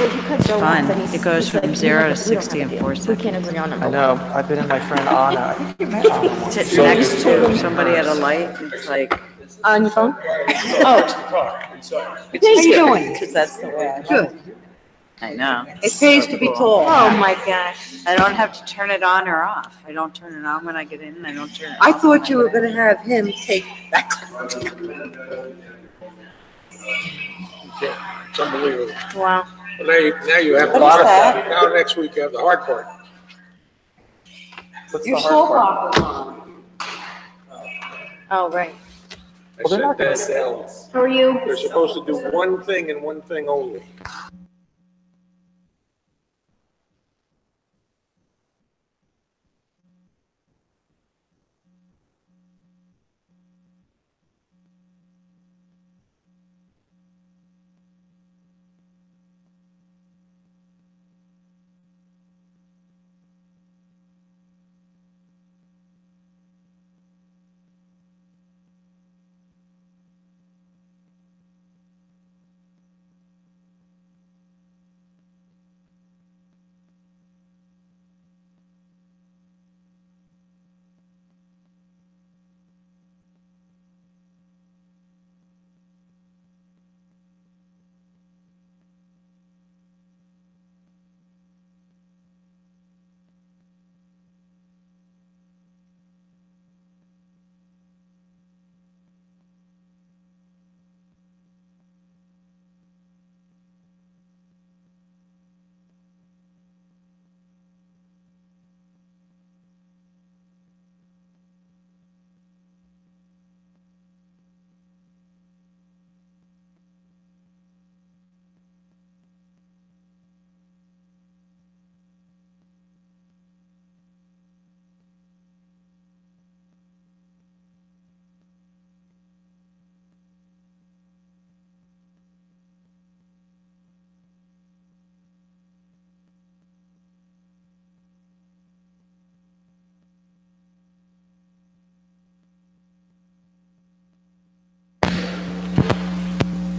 It's fun. It goes from 0 to 60 in 4 seconds. We can't agree on I know. I've been in my friend Anna. I think you met Anna once. Sit next to somebody at a light. It's like, On your phone? Oh. How you doing? because that's the way I do Good. it. I know. It pays to be tall. Oh, my gosh. I don't have to turn it on or off. I don't turn it on when I get in, and I don't turn it I off thought when you I were get gonna have him take that. It's unbelievable. Wow. Well, now you have What a lot is of that? that. Now next week you have the hard part. What's Your the soul hard part? opera's on. Oh, right. Well, they're not gonna I said that to How are you? Ellen. They're supposed to do one thing and one thing only.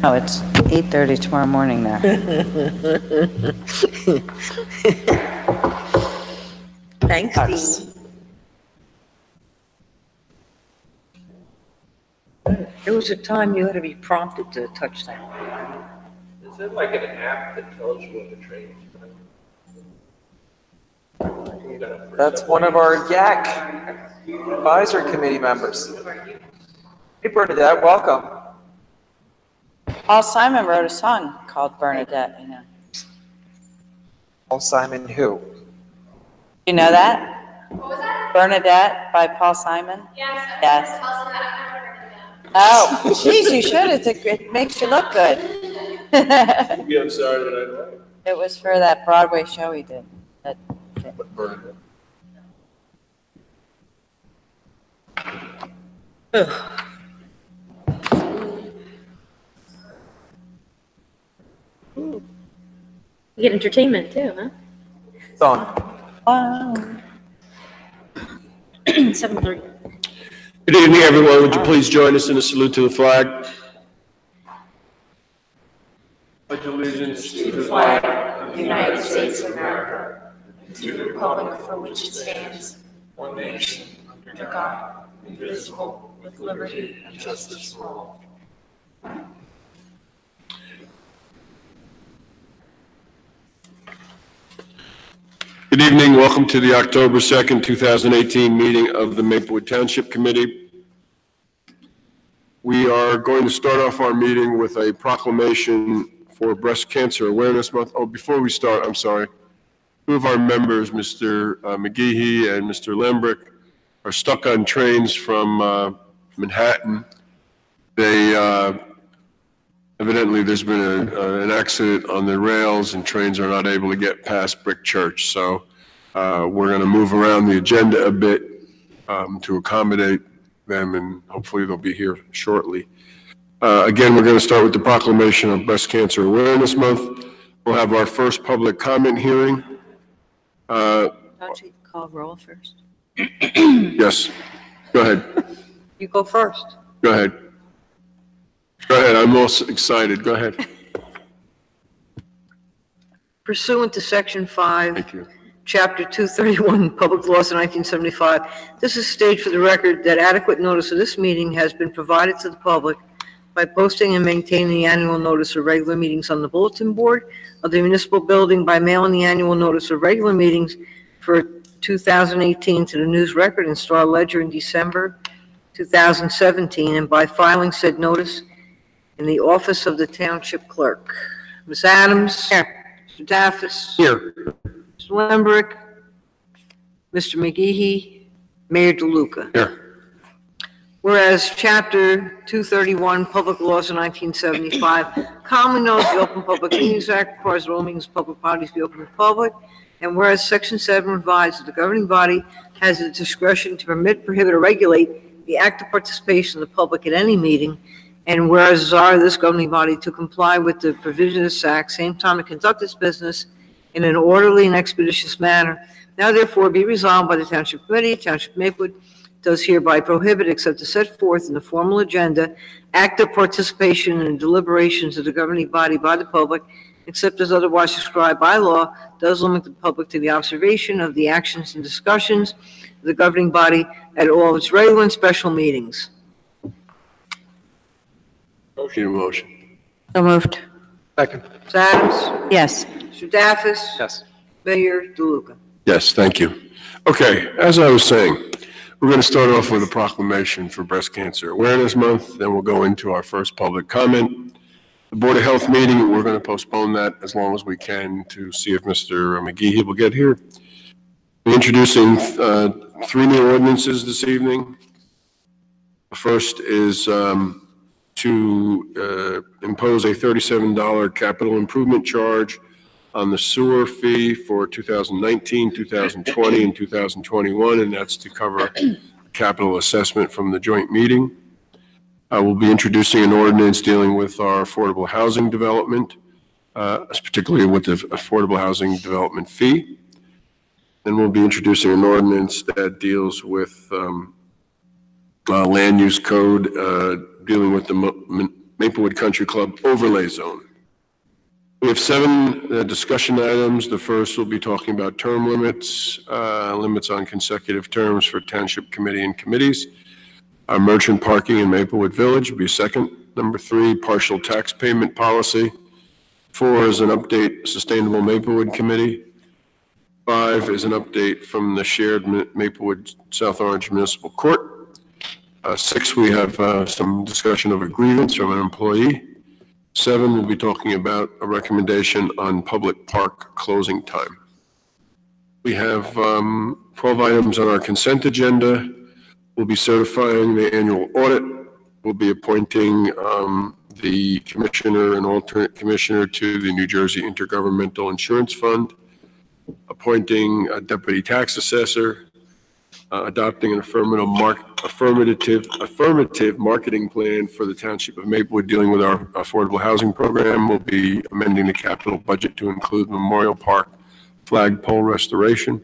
No, it's 8:30 tomorrow morning there. Thanks, Dee. There was a time you had to be prompted to touch that. Is it like an app that tells you when the train is? That's one of our YAC advisory committee members. Hey, Bernadette, welcome. Paul Simon wrote a song called Bernadette, you know. Paul Simon who? You know that? What was that? Bernadette by Paul Simon? Yes. Yes. Oh, geez, you should. It makes you look good. Maybe on Saturday Night Live. It was for that Broadway show he did. That, You get entertainment too, huh? It's on. wow. 7:30. Good evening, everyone. Would you please join us in a salute to the flag? Pledge allegiance to the flag of the United States of America, to the republic for which it stands, one nation, under God, indivisible, with liberty and justice for all. Good evening. Welcome to the October 2nd, 2018 meeting of the Maplewood Township Committee. We are going to start off our meeting with a proclamation for Breast Cancer Awareness Month. Oh, before we start, I'm sorry. Two of our members, Mr. McGeehee and Mr. Lembrick, are stuck on trains from Manhattan. They evidently there's been an accident on the rails and trains are not able to get past Brick Church. So we're going to move around the agenda a bit to accommodate them, and hopefully they'll be here shortly. Again, we're going to start with the proclamation of Breast Cancer Awareness Month. We'll have our first public comment hearing. Don't you call roll first? Yes, go ahead. You go first. Go ahead. Go ahead, I'm most excited. Go ahead. Pursuant to Section 5, Thank you. Chapter 231, Public Laws of 1975, this is stated for the record that adequate notice of this meeting has been provided to the public by posting and maintaining the annual notice of regular meetings on the bulletin board of the municipal building, by mailing the annual notice of regular meetings for 2018 to the News Record and Star Ledger in December 2017, and by filing said notice in the office of the Township Clerk. Ms. Adams? Here. Mr. Daffis? Here. Mr. Lembrick, Mr. McGehee, Mayor DeLuca. Here. Whereas Chapter 231, Public Laws of 1975, commonly known as the Open Public Meetings Act, requires that all meetings of public bodies be open to the public. And whereas Section 7 provides that the governing body has the discretion to permit, prohibit, or regulate the active participation of the public at any meeting, and whereas desire of this governing body to comply with the provisions of this act, same time to conduct its business in an orderly and expeditious manner, now therefore be resolved by the Township Committee, Township Maplewood does hereby prohibit, except as set forth in the formal agenda, active participation in the deliberations of the governing body by the public, except as otherwise prescribed by law, does limit the public to the observation of the actions and discussions of the governing body at all of its regular and special meetings. Need a motion. So moved. Second. Ms. Adams? Yes. Mr. Daffis? Yes. Mayor DeLuca. Yes, thank you. Okay, as I was saying, we're going to start off with a proclamation for Breast Cancer Awareness Month, then we'll go into our first public comment. The Board of Health meeting, we're going to postpone that as long as we can to see if Mr. McGehee will get here. We're introducing 3 new ordinances this evening. The first is to impose a $37 capital improvement charge on the sewer fee for 2019, 2020, and 2021, and that's to cover capital assessment from the joint meeting. I will be introducing an ordinance dealing with our affordable housing development, particularly with the affordable housing development fee. Then we'll be introducing an ordinance that deals with land use code, dealing with the Maplewood Country Club overlay zone. We have 7 discussion items. The first will be talking about term limits, limits on consecutive terms for township committee and committees. Merchant parking in Maplewood Village will be second. Number 3, partial tax payment policy. 4 is an update, Sustainable Maplewood Committee. 5 is an update from the shared Maplewood South Orange Municipal Court. 6, we have some discussion of a grievance from an employee. 7, we'll be talking about a recommendation on public park closing time. We have 12 items on our consent agenda. We'll be certifying the annual audit. We'll be appointing the commissioner and alternate commissioner to the New Jersey Intergovernmental Insurance Fund, appointing a deputy tax assessor, adopting an affirmative marketing plan for the Township of Maplewood dealing with our affordable housing program. We'll be amending the capital budget to include Memorial Park flagpole restoration.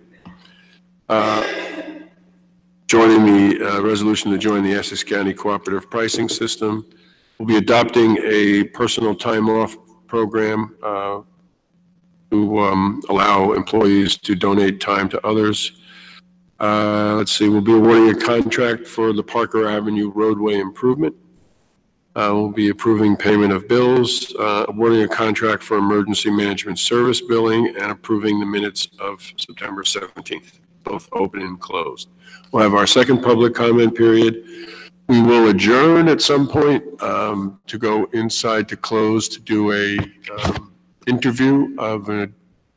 Joining the resolution to join the Essex County Cooperative Pricing System. We'll be adopting a personal time off program to allow employees to donate time to others. Let's see, we'll be awarding a contract for the Parker Avenue roadway improvement. We'll be approving payment of bills, awarding a contract for emergency management service billing, and approving the minutes of September 17th, both open and closed. We'll have our second public comment period. We will adjourn at some point to go inside to close to do a interview of a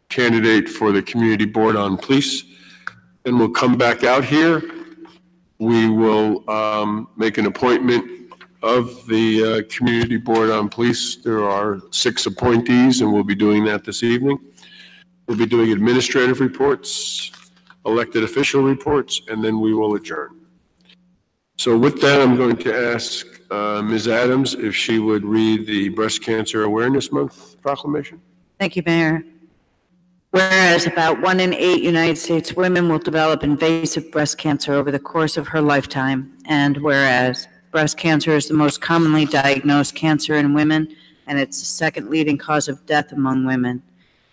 candidate for the Community Board on Police. Then we'll come back out here. We will make an appointment of the Community Board on Police. There are 6 appointees, and we'll be doing that this evening. We'll be doing administrative reports, elected official reports, and then we will adjourn. So with that, I'm going to ask Ms. Adams if she would read the Breast Cancer Awareness Month proclamation. Thank you, Mayor. Whereas about 1 in 8 United States women will develop invasive breast cancer over the course of her lifetime, and whereas breast cancer is the most commonly diagnosed cancer in women, and it's the 2nd leading cause of death among women.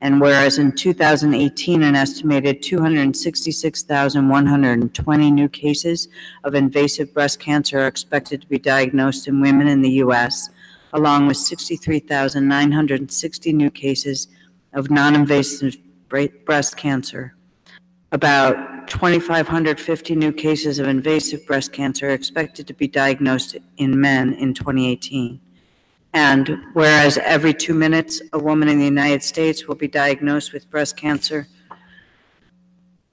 And whereas in 2018, an estimated 266,120 new cases of invasive breast cancer are expected to be diagnosed in women in the U.S., along with 63,960 new cases of non-invasive breast cancer. About 2,550 new cases of invasive breast cancer are expected to be diagnosed in men in 2018. And whereas every 2 minutes, a woman in the United States will be diagnosed with breast cancer,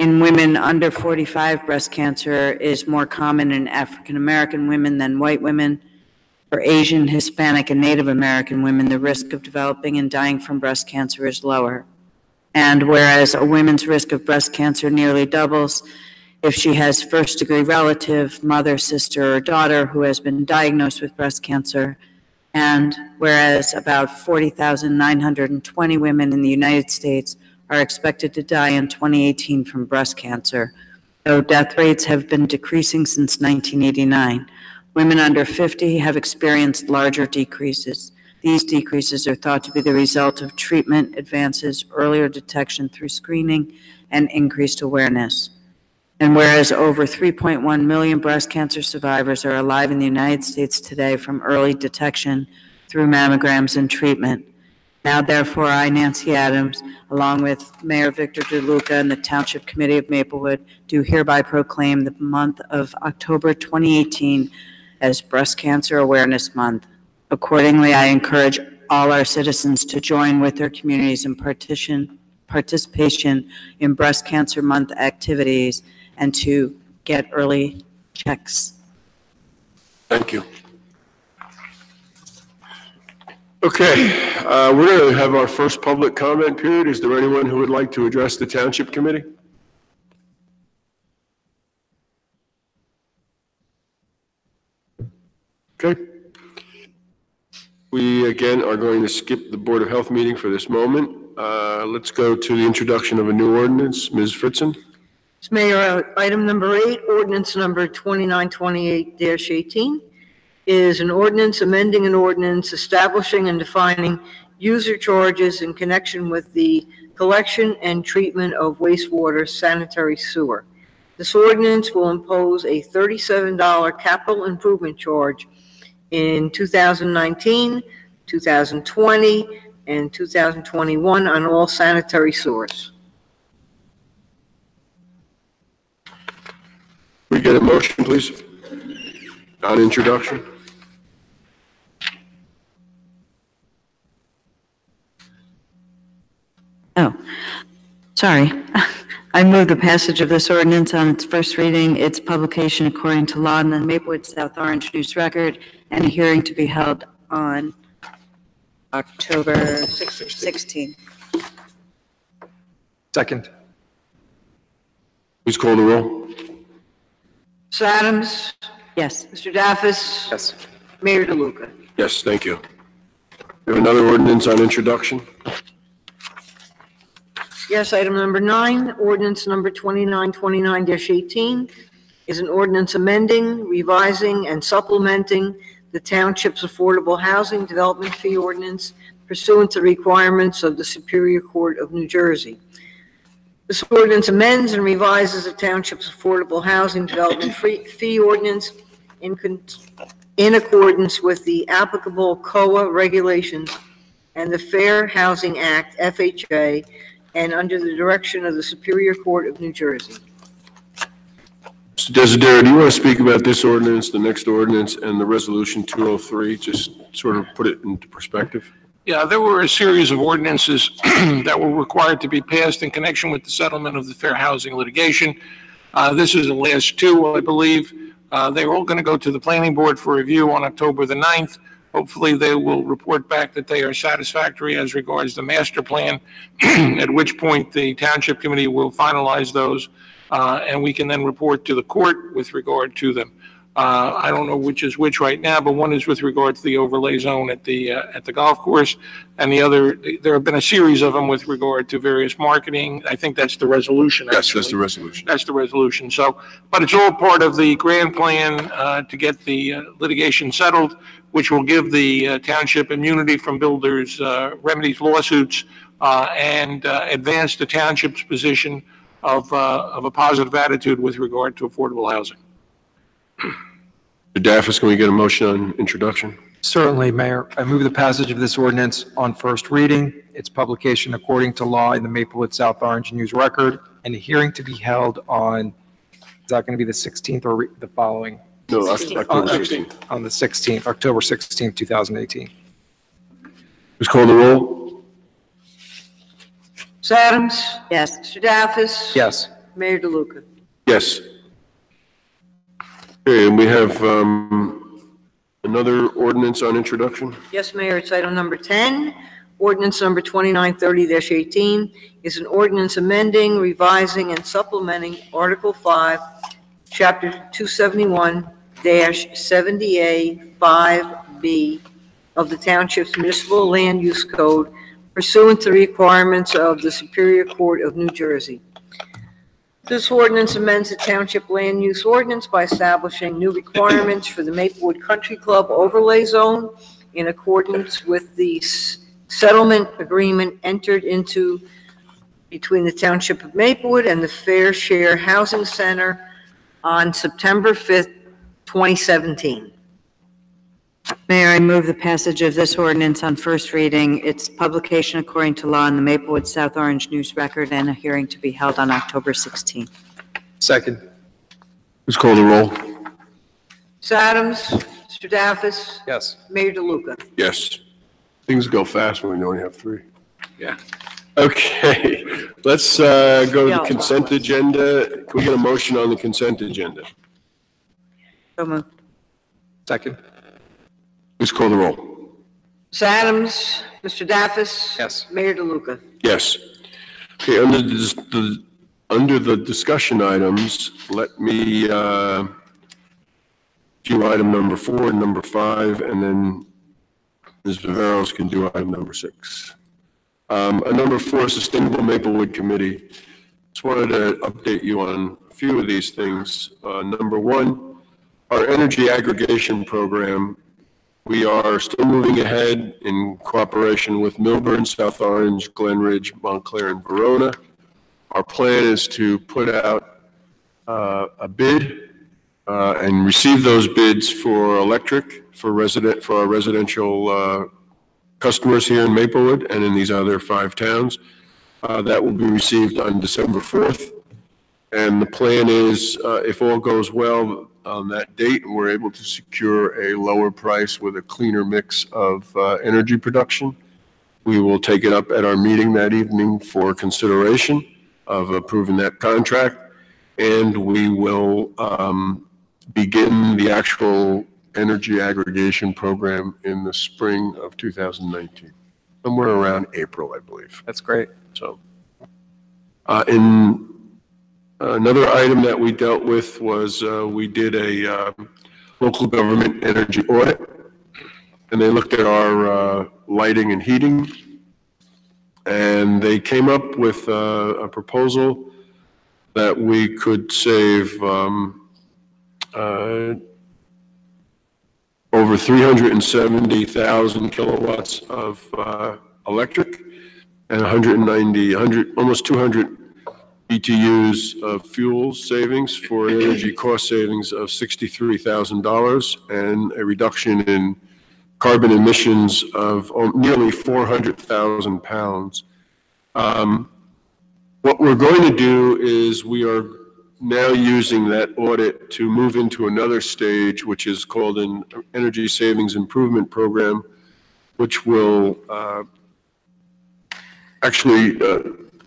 in women under 45, breast cancer is more common in African American women than white women. For Asian, Hispanic, and Native American women, the risk of developing and dying from breast cancer is lower. And whereas a woman's risk of breast cancer nearly doubles if she has first-degree relative, mother, sister, or daughter who has been diagnosed with breast cancer, and whereas about 40,920 women in the United States are expected to die in 2018 from breast cancer, though death rates have been decreasing since 1989. Women under 50 have experienced larger decreases. These decreases are thought to be the result of treatment advances, earlier detection through screening, and increased awareness. And whereas over 3.1 million breast cancer survivors are alive in the United States today from early detection through mammograms and treatment, now therefore I, Nancy Adams, along with Mayor Victor DeLuca and the Township Committee of Maplewood, do hereby proclaim the month of October 2018 as Breast Cancer Awareness Month. Accordingly, I encourage all our citizens to join with their communities in participation in Breast Cancer Month activities and to get early checks. Thank you. Okay, we're going to have our first public comment period. Is there anyone who would like to address the Township Committee? Okay. We, again, are going to skip the Board of Health meeting for this moment. Let's go to the introduction of a new ordinance. Ms. Fritzen? Mr. Mayor, item number 8, ordinance number 2928-18, is an ordinance amending an ordinance establishing and defining user charges in connection with the collection and treatment of wastewater sanitary sewer. This ordinance will impose a $37 capital improvement charge in 2019, 2020, and 2021 on all sanitary sewers. We get a motion, please, on introduction. Oh, sorry. I move the passage of this ordinance on its first reading, its publication according to law in the Maplewood South Orange News Record, and a hearing to be held on October 16th. Second. Please call the roll. Ms. Adams? Yes. Mr. Daffis? Yes. Mayor DeLuca? Yes, thank you. We have another ordinance on introduction. Yes, item number 9, ordinance number 2929-18, is an ordinance amending, revising, and supplementing the Township's Affordable Housing Development Fee Ordinance pursuant to requirements of the Superior Court of New Jersey. This ordinance amends and revises the Township's Affordable Housing Development Fee Ordinance in accordance with the applicable COA regulations and the Fair Housing Act, FHA, and under the direction of the Superior Court of New Jersey. Mr. Desiderio, do you want to speak about this ordinance, the next ordinance, and the resolution 203, just sort of put it into perspective? Yeah, there were a series of ordinances that were required to be passed in connection with the settlement of the fair housing litigation. This is the last two, I believe. They're all going to go to the planning board for review on October the 9th. Hopefully, they will report back that they are satisfactory as regards the master plan, at which point the Township Committee will finalize those, and we can then report to the court with regard to them. I don't know which is which right now, but one is with regard to the overlay zone at the golf course, and the other, there have been a series of them with regard to various marketing. I think that's the resolution. Yes, actually. that's the resolution. That's the resolution. So, but it's all part of the grand plan to get the litigation settled, which will give the township immunity from builders' remedies lawsuits and advance the township's position of a positive attitude with regard to affordable housing. Mr. Daffis, can we get a motion on introduction? Certainly, Mayor. I move the passage of this ordinance on first reading, its publication according to law in the Maplewood South Orange News Record, and a hearing to be held on, is that going to be the 16th or the following? No, October 16th. On the 16th, October 16th, 2018. Please call the roll. Ms. Adams? Yes. Mr. Daffis? Yes. Mayor DeLuca? Yes. Okay, and we have another ordinance on introduction. Yes, Mayor, it's item number 10. Ordinance number 2930-18 is an ordinance amending, revising, and supplementing Article 5, Chapter 271-70A 5B of the Township's Municipal Land Use Code pursuant to the requirements of the Superior Court of New Jersey. This ordinance amends the Township Land Use Ordinance by establishing new requirements for the Maplewood Country Club overlay zone in accordance with the settlement agreement entered into between the Township of Maplewood and the Fair Share Housing Center on September 5th, 2017. Mayor, I move the passage of this ordinance on first reading, its publication according to law in the Maplewood South Orange News Record, and a hearing to be held on October 16th. Second. Please call the roll. Ms. Adams? Mr. Daffis? Yes. Mayor DeLuca? Yes. Things go fast when we only have three. Yeah. Okay, let's go to the consent agenda. Can we get a motion on the consent agenda? So moved. Second. Please call the roll. Ms. Adams? Mr. Daffis? Yes. Mayor DeLuca? Yes. Okay, under the discussion items, let me do item number 4 and number 5, and then Ms. Viveros can do item number 6. Number 4, Sustainable Maplewood Committee. Just wanted to update you on a few of these things. Number 1, our energy aggregation program. We are still moving ahead in cooperation with Milburn, South Orange, Glen Ridge, Montclair, and Verona. Our plan is to put out a bid and receive those bids for electric for our residential customers here in Maplewood and in these other 5 towns. That will be received on December 4th. And the plan is, if all goes well on that date, and we're able to secure a lower price with a cleaner mix of energy production, we will take it up at our meeting that evening for consideration of approving that contract. And we will begin the actual energy aggregation program in the spring of 2019, somewhere around April, I believe. That's great. So, in another item that we dealt with was we did a local government energy audit, and they looked at our lighting and heating, and they came up with a proposal that we could save over 370,000 kilowatts of electric and almost 200 BTUs of fuel savings for an energy cost savings of $63,000 and a reduction in carbon emissions of nearly 400,000 pounds. What we're going to do is we are now using that audit to move into another stage, which is called an Energy Savings Improvement Program, which will actually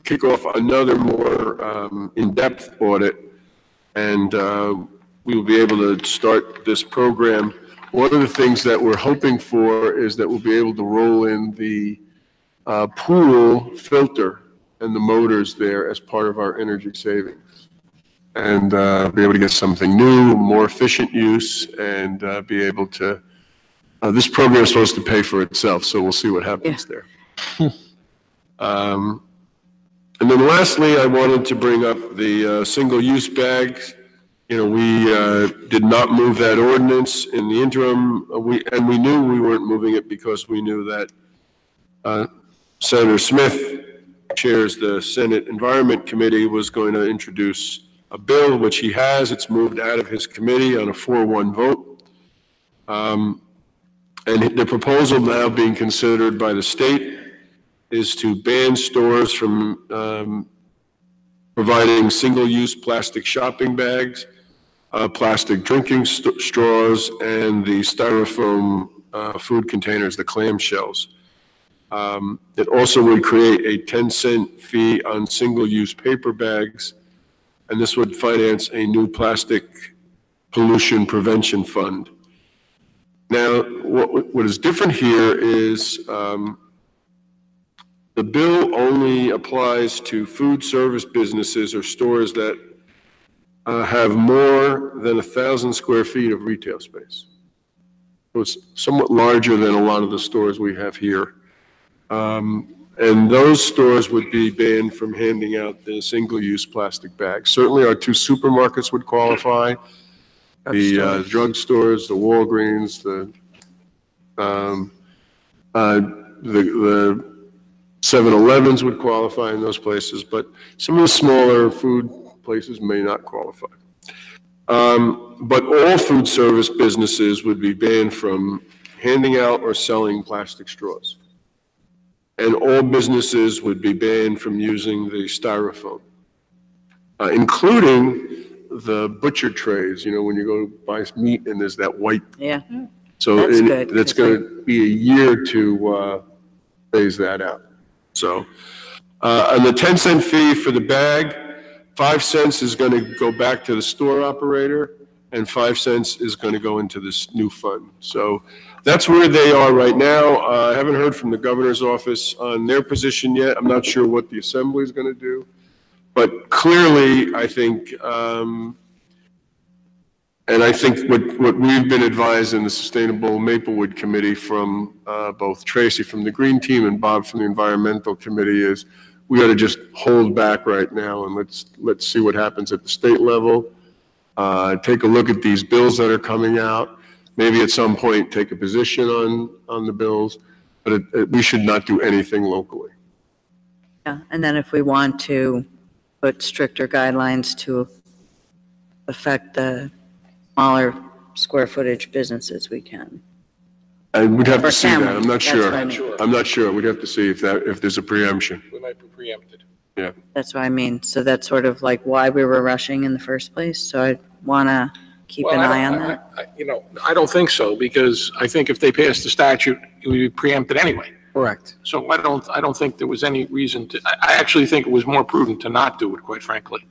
kick off another more in-depth audit, and we will be able to start this program. One of the things that we're hoping for is that we'll be able to roll in the pool filter and the motors there as part of our energy savings, and be able to get something new, more efficient use, and be able to, this program is supposed to pay for itself, so we'll see what happens there. And then lastly, I wanted to bring up the single-use bags. You know, we did not move that ordinance in the interim, and we knew we weren't moving it because we knew that Senator Smith chairs the Senate Environment Committee, was going to introduce a bill, which he has. It's moved out of his committee on a 4-1 vote. And the proposal now being considered by the state is to ban stores from providing single-use plastic shopping bags, plastic drinking straws, and the styrofoam food containers, the clamshells. It also would create a 10-cent fee on single-use paper bags, and this would finance a new plastic pollution prevention fund. Now, what is different here is the bill only applies to food service businesses or stores that have more than 1,000 square feet of retail space. So it's somewhat larger than a lot of the stores we have here. And those stores would be banned from handing out the single-use plastic bags. Certainly our 2 supermarkets would qualify, the drugstores, the Walgreens, the 7-Elevens would qualify in those places, but some of the smaller food places may not qualify. But all food service businesses would be banned from handing out or selling plastic straws. And all businesses would be banned from using the styrofoam, including the butcher trays, you know, when you go to buy meat and there's that white. Yeah. So That's good, that's going to be a year to phase that out. So, and the 10-cent fee for the bag, 5 cents is going to go back to the store operator, and 5 cents is going to go into this new fund. So that's where they are right now. I haven't heard from the governor's office on their position yet. I'm not sure what the assembly is going to do. But clearly, I think, and I think what we've been advised in the Sustainable Maplewood Committee from both Tracy from the Green Team and Bob from the Environmental Committee is we got to just hold back right now and let's see what happens at the state level. Take a look at these bills that are coming out. Maybe at some point take a position on the bills, but we should not do anything locally. Yeah, and then if we want to put stricter guidelines to affect the smaller square footage businesses, we can. And we'd have Or to see can that. we? I'm not That's sure. what I mean. I'm not sure. We'd have to see if there's a preemption. We might be preempted. Yeah. That's what I mean. So that's sort of like why we were rushing in the first place. So I want to keep an eye on that. I don't think so, because I think if they passed the statute, it would be preempted anyway. Correct. So I don't think there was any reason to, I actually think it was more prudent to not do it, quite frankly,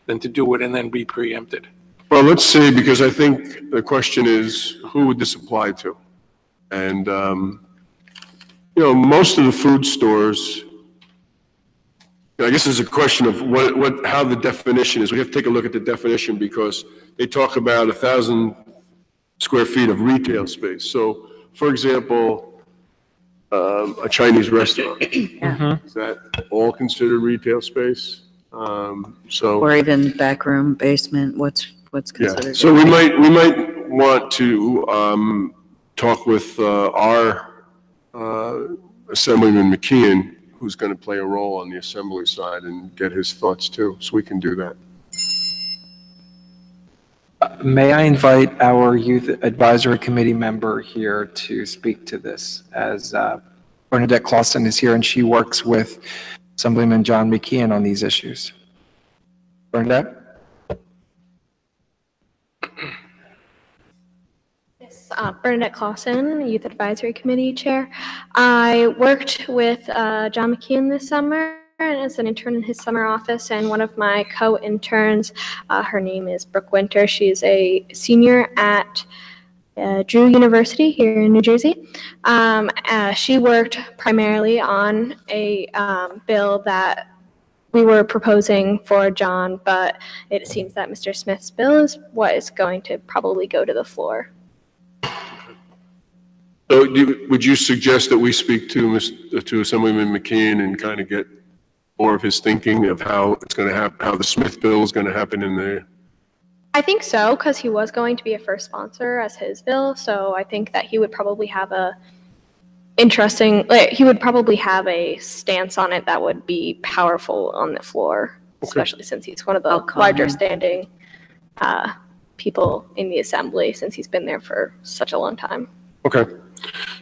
than to do it and then be preempted. Well, let's see, because I think the question is, who would this apply to? And, most of the food stores, I guess it's a question of how the definition is. We have to take a look at the definition because they talk about 1,000 square feet of retail space. So, for example, a Chinese restaurant, is that all considered retail space? Or even back room, basement, what's considered. Yeah. So we might want to talk with our Assemblyman McKeon, who's going to play a role on the assembly side, and get his thoughts too. So we can do that. May I invite our Youth Advisory Committee member here to speak to this, as Bernadette Clausen is here and she works with Assemblyman John McKeon on these issues. Bernadette? Bernadette Clausen, Youth Advisory Committee Chair. I worked with John McKeon this summer as an intern in his summer office, and one of my co-interns, her name is Brooke Winter. She's a senior at Drew University here in New Jersey. She worked primarily on a bill that we were proposing for John, but it seems that Mr. Smith's bill is what is going to probably go to the floor. So would you suggest that we speak to Assemblyman McKeon and kind of get more of his thinking of how it's going to happen, how the Smith bill is going to happen in the... I think so, because he was going to be a first sponsor as his bill, so I think that he would probably have interesting. Like, he would probably have a stance on it that would be powerful on the floor, especially since he's one of the larger standing people in the assembly, since he's been there for such a long time. Okay.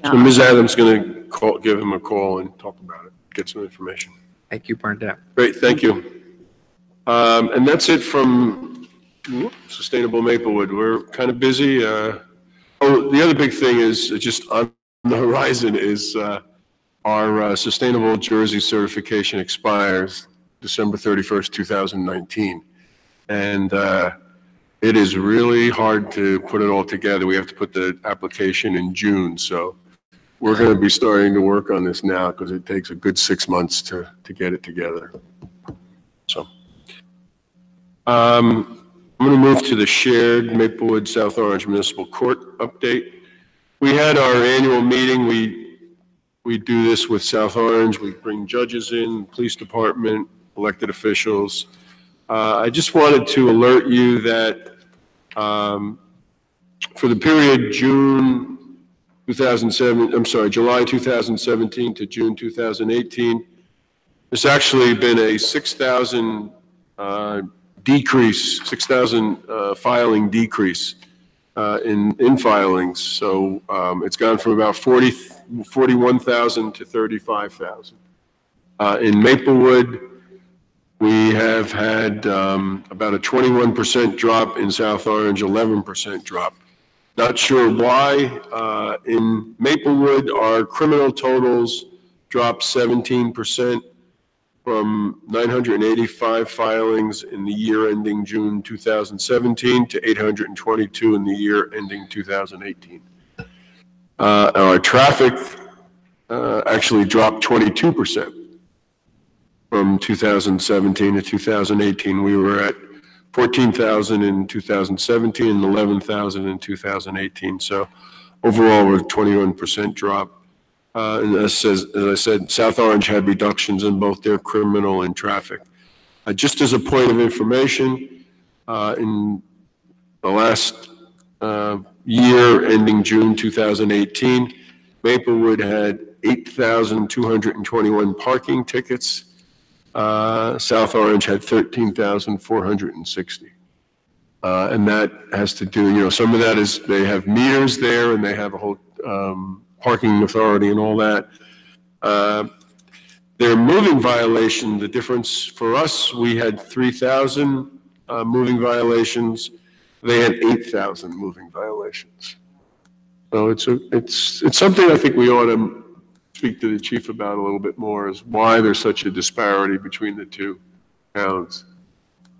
So Ms. Adams is going to give him a call and talk about it, get some information. Thank you, Bernadette. Great, thank you. And that's it from Sustainable Maplewood. We're kind of busy. The other big thing is just on the horizon is our Sustainable Jersey certification expires December 31st, 2019. And it is really hard to put it all together. We have to put the application in June, so we're going to be starting to work on this now because it takes a good 6 months to get it together. So I'm going to move to the shared Maplewood South Orange Municipal Court update. We had our annual meeting. We do this with South Orange. We bring judges in, police department, elected officials. I just wanted to alert you that for the period July 2017 to June 2018, there's actually been a 6,000 decrease, 6,000 filing decrease in filings. So it's gone from about 41,000 to 35,000. In Maplewood, we have had about a 21% drop, in South Orange, 11% drop. Not sure why. In Maplewood, our criminal totals dropped 17% from 985 filings in the year ending June 2017 to 822 in the year ending 2018. Our traffic actually dropped 22%. From 2017 to 2018, we were at 14,000 in 2017 and 11,000 in 2018. So overall, we're 21% drop. And as I said, South Orange had reductions in both their criminal and traffic. Just as a point of information, in the last year ending June 2018, Maplewood had 8,221 parking tickets. South Orange had 13,460. And that has to do, some of that is they have meters there and they have a whole parking authority and all that. Their moving violation, the difference for us, we had 3,000 moving violations. They had 8,000 moving violations. So it's something I think we ought to speak to the chief about a little bit more, is why there's such a disparity between the two towns.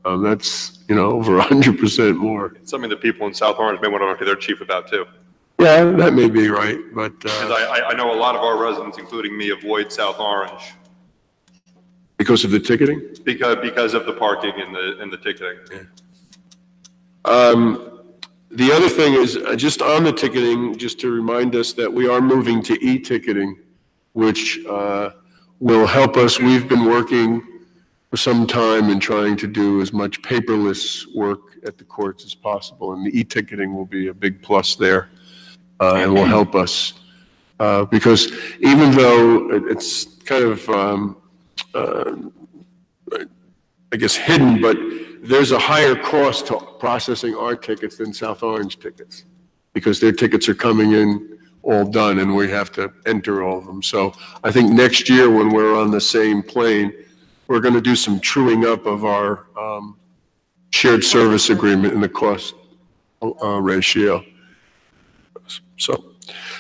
That's, over 100% more. It's something that people in South Orange may want to talk to their chief about too. Yeah, that may be right, but. I know a lot of our residents, including me, avoid South Orange. Because of the ticketing? Because of the parking and the ticketing. Yeah. The other thing is, just on the ticketing, just to remind us that we are moving to e-ticketing, which will help us. We've been working for some time and trying to do as much paperless work at the courts as possible, and the e-ticketing will be a big plus there and will help us. Because even though it's kind of, I guess, hidden, but there's a higher cost to processing our tickets than South Orange tickets, because their tickets are coming in all done and we have to enter all of them. So I think next year when we're on the same plane, we're going to do some truing up of our shared service agreement and the cost ratio. So,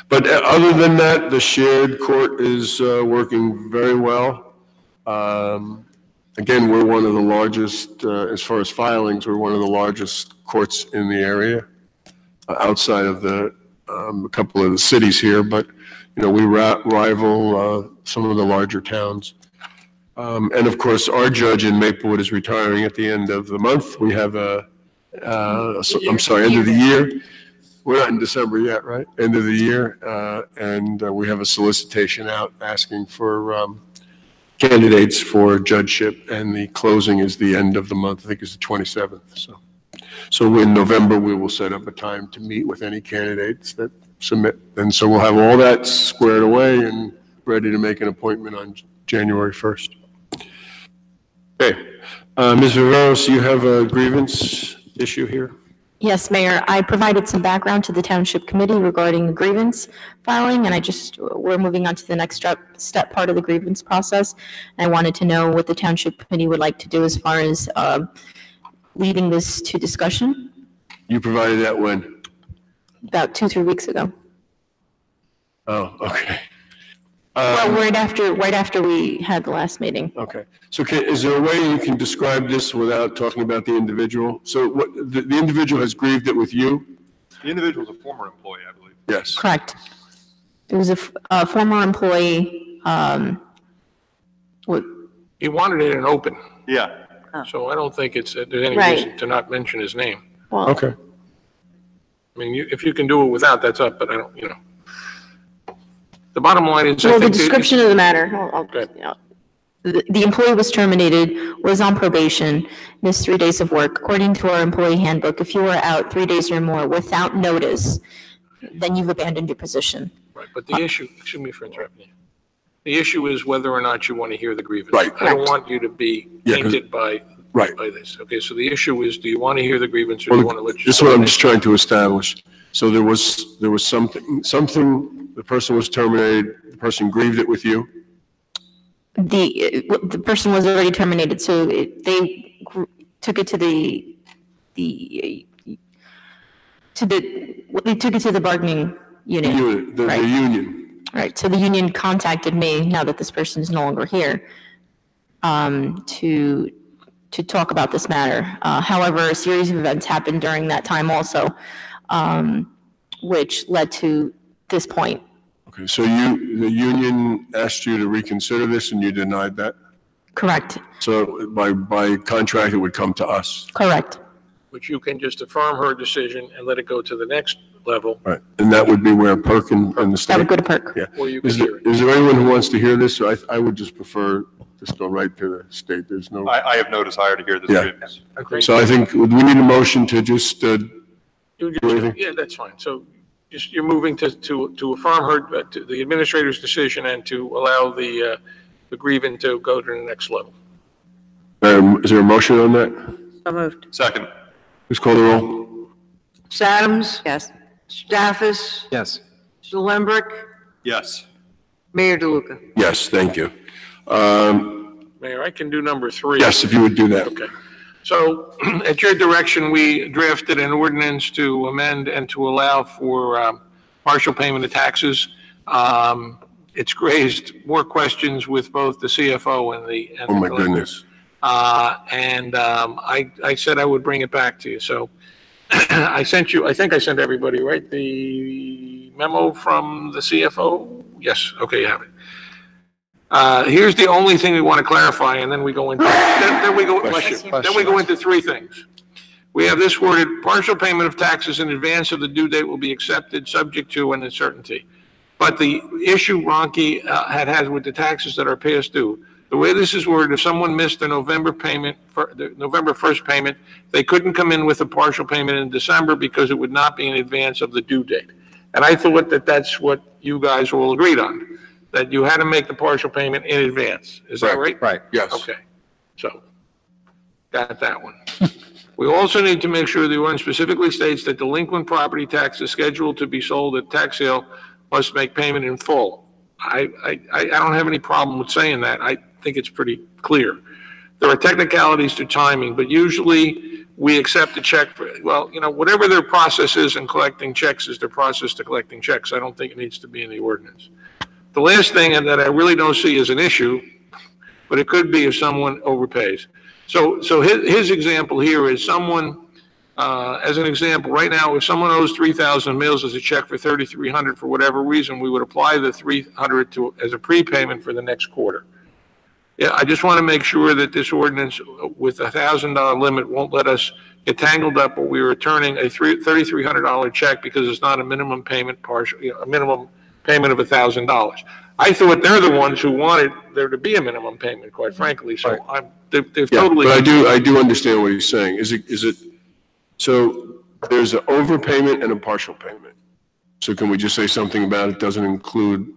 but other than that, the shared court is working very well. Again, we're one of the largest, as far as filings, we're one of the largest courts in the area, outside of a couple of the cities here, but, we rival some of the larger towns. And of course, our judge in Maplewood is retiring at the end of the month. We have end of the year. We're not in December yet, right? End of the year. And we have a solicitation out asking for candidates for judgeship, and the closing is the end of the month. I think it's the 27th. So in November, we will set up a time to meet with any candidates that submit. And so we'll have all that squared away and ready to make an appointment on January 1st. Okay. Ms. Viveros, you have a grievance issue here? Yes, Mayor. I provided some background to the Township Committee regarding the grievance filing, and we're moving on to the next step part of the grievance process. I wanted to know what the Township Committee would like to do as far as leading this to discussion. You provided that when? About 2-3 weeks ago. Oh, okay. Well, right after we had the last meeting. Okay. So is there a way you can describe this without talking about the individual? So what, the individual has grieved it with you? The individual is a former employee, I believe. Yes. Correct. It was a former employee. He wanted it in open, Yeah. so I don't think there's any Right. reason to not mention his name. Well, Okay. I mean, if you can do it without, that's up, but I don't, The bottom line is, I well, the think. description of the matter. Go ahead. The employee was terminated, was on probation, missed 3 days of work. According to our employee handbook, if you are out 3 days or more without notice, then you've abandoned your position. Right, but the issue, excuse me for interrupting you. The issue is whether or not you want to hear the grievance. Right. I don't want you to be Yeah, 'cause- tainted by Right. this. Okay, so the issue is, do you want to hear the grievance or do you want to let This is what I'm just trying to establish. So there was something, the person was terminated, the person grieved it with you? The person was already terminated, so they took it to the bargaining unit. The Right. union. Right, so the union contacted me, now that this person is no longer here, to talk about this matter. However, a series of events happened during that time also, which led to this point. Okay, so the union asked you to reconsider this and you denied that? Correct, So by contract, it would come to us? correct. Which you can just affirm her decision and let it go to the next level, Right, and that would be where Perk and the state? That would go to Perk. Yeah. or you can Is hear it. there anyone who wants to hear this? I would just prefer just go right to the state. There's no, I have no desire to hear this Yeah. grievance. Okay. so I think we need a motion to just, anything? Yeah, that's fine. So you're moving to affirm her, to the administrator's decision and to allow the grievant to go to the next level. is there a motion on that? So moved. Second. Please call the roll. Ms. Adams? Yes. Staffis? Yes. Mr. Lembrecht? Yes. Mayor DeLuca? Yes, thank you. Mayor, I can do number 3. Yes, if you would do that. Okay. So at your direction, we drafted an ordinance to amend and to allow for partial payment of taxes. It's raised more questions with both the CFO and the. Oh, my goodness. I said I would bring it back to you. So I think I sent everybody, right? The memo from the CFO? Yes, okay, you have it. Here's the only thing we want to clarify, and then we go into, then we go, bless you. Then we go into 3 things. We have this worded, partial payment of taxes in advance of the due date will be accepted, subject to an uncertainty. But the issue Ronki has with the taxes that are past due, the way this is worded, if someone missed the November payment, the November 1st payment, they couldn't come in with a partial payment in December because it would not be in advance of the due date. And I thought that that's what you guys all agreed on, that you had to make the partial payment in advance. Is that right? Right. Yes. Okay, so, got that one. We also need to make sure the ordinance specifically states that delinquent property taxes scheduled to be sold at tax sale must make payment in full. I don't have any problem with saying that. I think it's pretty clear. There are technicalities to timing, but usually we accept a check for, well, whatever their process is in collecting checks is their process to collecting checks. I don't think it needs to be in the ordinance. The last thing that I really don't see as an issue, but it could be if someone overpays. So his example here is someone, as an example, right now, if someone owes 3,000 meals as a check for 3,300 for whatever reason, we would apply the 300 as a prepayment for the next quarter. Yeah, I just want to make sure that this ordinance with a $1,000 limit won't let us get tangled up where we are returning a $3,300 check because it's not a minimum payment a minimum payment of $1,000. I thought they're the ones who wanted there to be a minimum payment, quite frankly. So they've Yeah, totally. but I do understand what he's saying. Is it, so there's an overpayment and a partial payment. So can we just say something about it doesn't include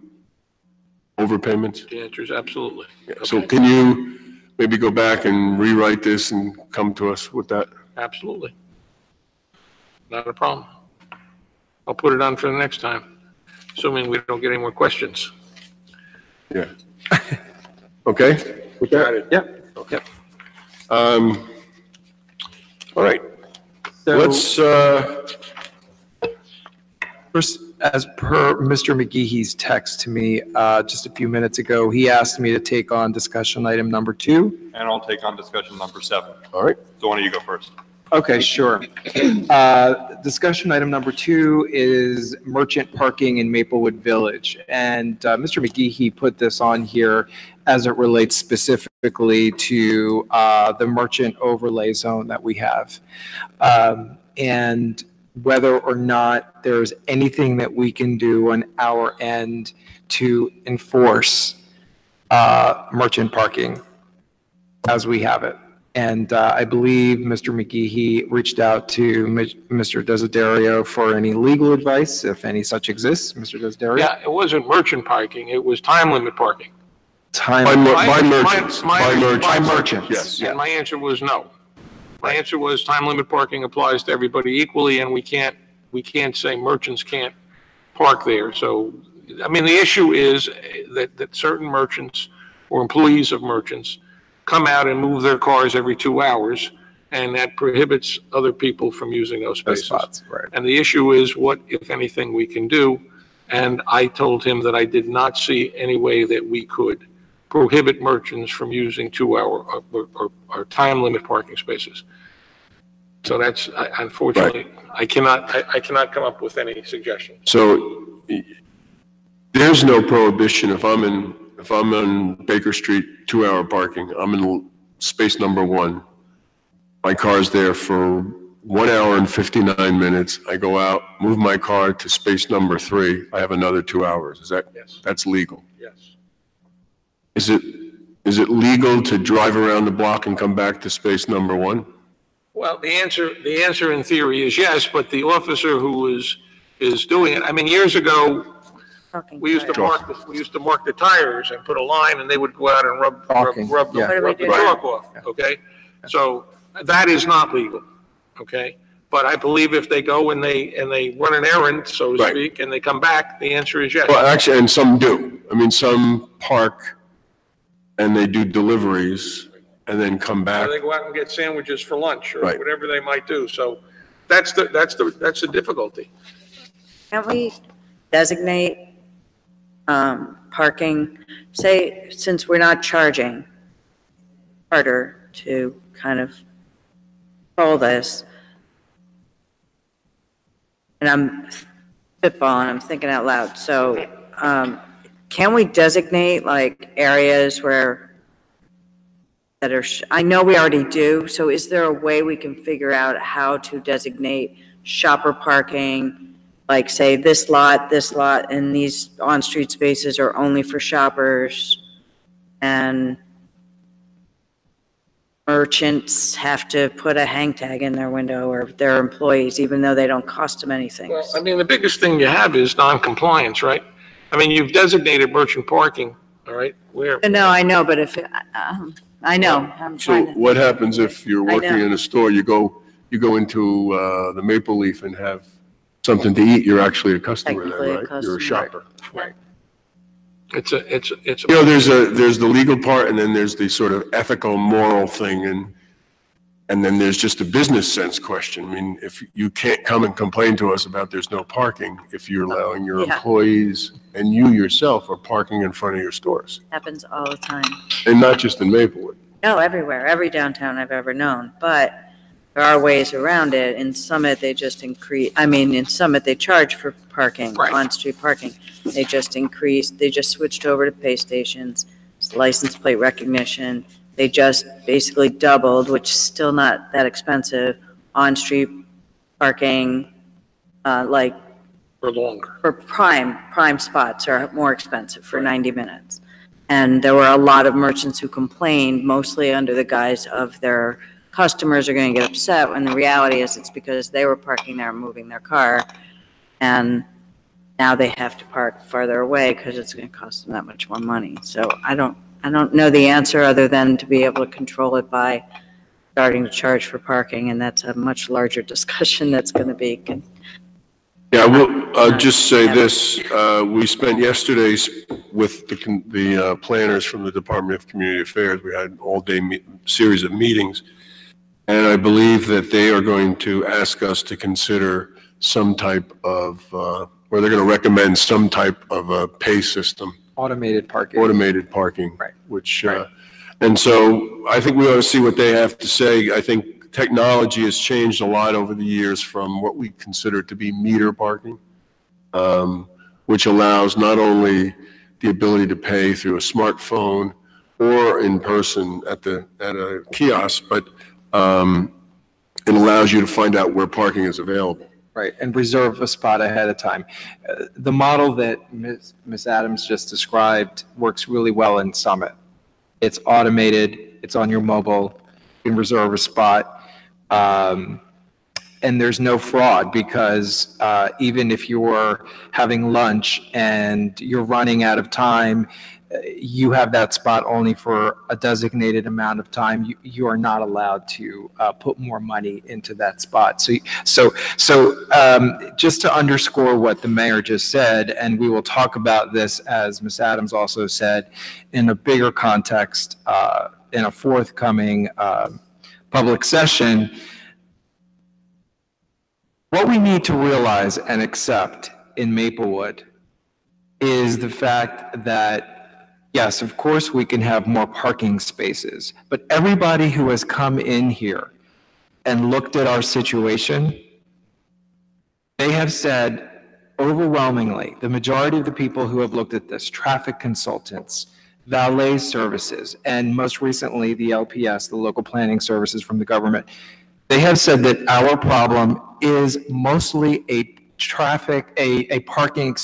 overpayments? The answer is absolutely. So can you maybe go back and rewrite this and come to us with that? Absolutely. Not a problem. I'll put it on for the next time, assuming we don't get any more questions. Yeah. Okay? With that? Yep. Okay. All right. So- Let's, First, as per Mr. McGee's text to me just a few minutes ago, he asked me to take on discussion item number 2. And I'll take on discussion number 7. all right. So why don't you go first? Okay, sure. Discussion item number 2 is merchant parking in Maplewood Village. And Mr. McGee put this on here as it relates specifically to the merchant overlay zone that we have. And whether or not there's anything that we can do on our end to enforce merchant parking as we have it. And I believe Mr. McGee reached out to Mr. Desiderio for any legal advice, if any such exists. Mr. Desiderio? Yeah, it wasn't merchant parking, it was time limit parking. Time. By My- merchants. my- By merchants. By merchants. Yes. And my answer was no. My answer was time limit parking applies to everybody equally, and we can't say merchants can't park there. So, I mean, the issue is that certain merchants or employees of merchants come out and move their cars every 2 hours, and that prohibits other people from using those Those spaces. spots, right. And the issue is what, if anything, we can do. And I told him that I did not see any way that we could prohibit merchants from using 2-hour or time limit parking spaces. So that's, unfortunately, I cannot come up with any suggestions. So there's no prohibition if I'm on Baker Street, 2-hour parking, I'm in space number 1. My car's there for 1 hour and 59 minutes. I go out, move my car to space number 3. I have another 2 hours. Yes. That's legal? Yes. Is it legal to drive around the block and come back to space number 1? Well, the answer in theory is yes, but the officer who is doing it, I mean, years ago, we used to mark the tires and put a line, and they would go out and rub the chalk off, okay? So that is not legal, okay? But I believe if they go and they run an errand, so to speak, and they come back, the answer is yes. Well, actually, and some do. I mean, some park and they do deliveries and then come back. Or they go out and get sandwiches for lunch or Right. whatever they might do. So that's the difficulty. Can't we designate parking, say, since we're not charging, harder to kind of control this? And I'm spitballing, I'm thinking out loud. So can we designate like areas where that are, I know we already do, so is there a way we can figure out how to designate shopper parking? Like say this lot, and these on-street spaces are only for shoppers, and merchants have to put a hang tag in their window, or their employees, even though they don't cost them anything. Well, I mean, the biggest thing you have is non-compliance, right? I mean, you've designated merchant parking, all right? Where? No, I know, but if, I know, I'm So trying to, what happens if you're I working know. in a store, you go into the Maple Leaf and have something to eat, you're actually a customer Technically there, a right? You're customer. a shopper. Right. It's a. You know, there's the legal part and then there's the sort of ethical, moral thing and then there's just a business sense question. I mean, if you can't come and complain to us about there's no parking, if you're allowing your Yeah. employees and you yourself are parking in front of your stores. happens all the time. And not just in Maplewood. No, everywhere, every downtown I've ever known, but there are ways around it. In Summit, they just in Summit, they charge for parking, Right. on-street parking. They just switched over to pay stations, license plate recognition. They just basically doubled, which is still not that expensive, on-street parking, like For longer. for prime spots are more expensive for 90 minutes. And there were a lot of merchants who complained, mostly under the guise of their customers are going to get upset, when the reality is it's because they were parking there and moving their car. And now they have to park farther away because it's going to cost them that much more money. So I don't know the answer other than to be able to control it by starting to charge for parking, and that's a much larger discussion that's going to be. Yeah, I'll just say this. We spent yesterday with the planners from the Department of Community Affairs. We had an all-day series of meetings, and I believe that they are going to ask us to consider some type of, or they're going to recommend some type of a pay system. Automated parking. Automated parking. Right. Which, Right. And so I think we ought to see what they have to say. I think technology has changed a lot over the years from what we consider to be meter parking, which allows not only the ability to pay through a smartphone or in person at a kiosk, but it allows you to find out where parking is available. Right, and reserve a spot ahead of time. The model that Ms. Adams just described works really well in Summit. It's automated, it's on your mobile, you can reserve a spot, and there's no fraud because even if you're having lunch and you're running out of time, you have that spot only for a designated amount of time. You are not allowed to put more money into that spot. So just to underscore what the mayor just said, and we will talk about this, as Ms. Adams also said, in a bigger context in a forthcoming public session. What we need to realize and accept in Maplewood is the fact that yes, of course, we can have more parking spaces, but everybody who has come in here and looked at our situation, they have said overwhelmingly, the majority of the people who have looked at this, traffic consultants, valet services, and most recently the LPS, the local planning services from the government, they have said that our problem is mostly a parking,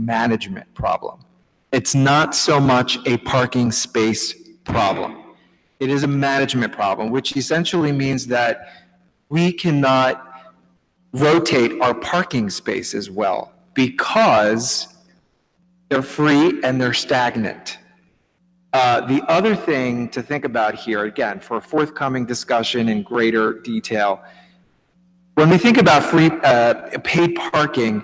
management problem. It's not so much a parking space problem. It is a management problem, which essentially means that we cannot rotate our parking spaces well because they're free and they're stagnant. The other thing to think about here, again, for a forthcoming discussion in greater detail, when we think about free paid parking,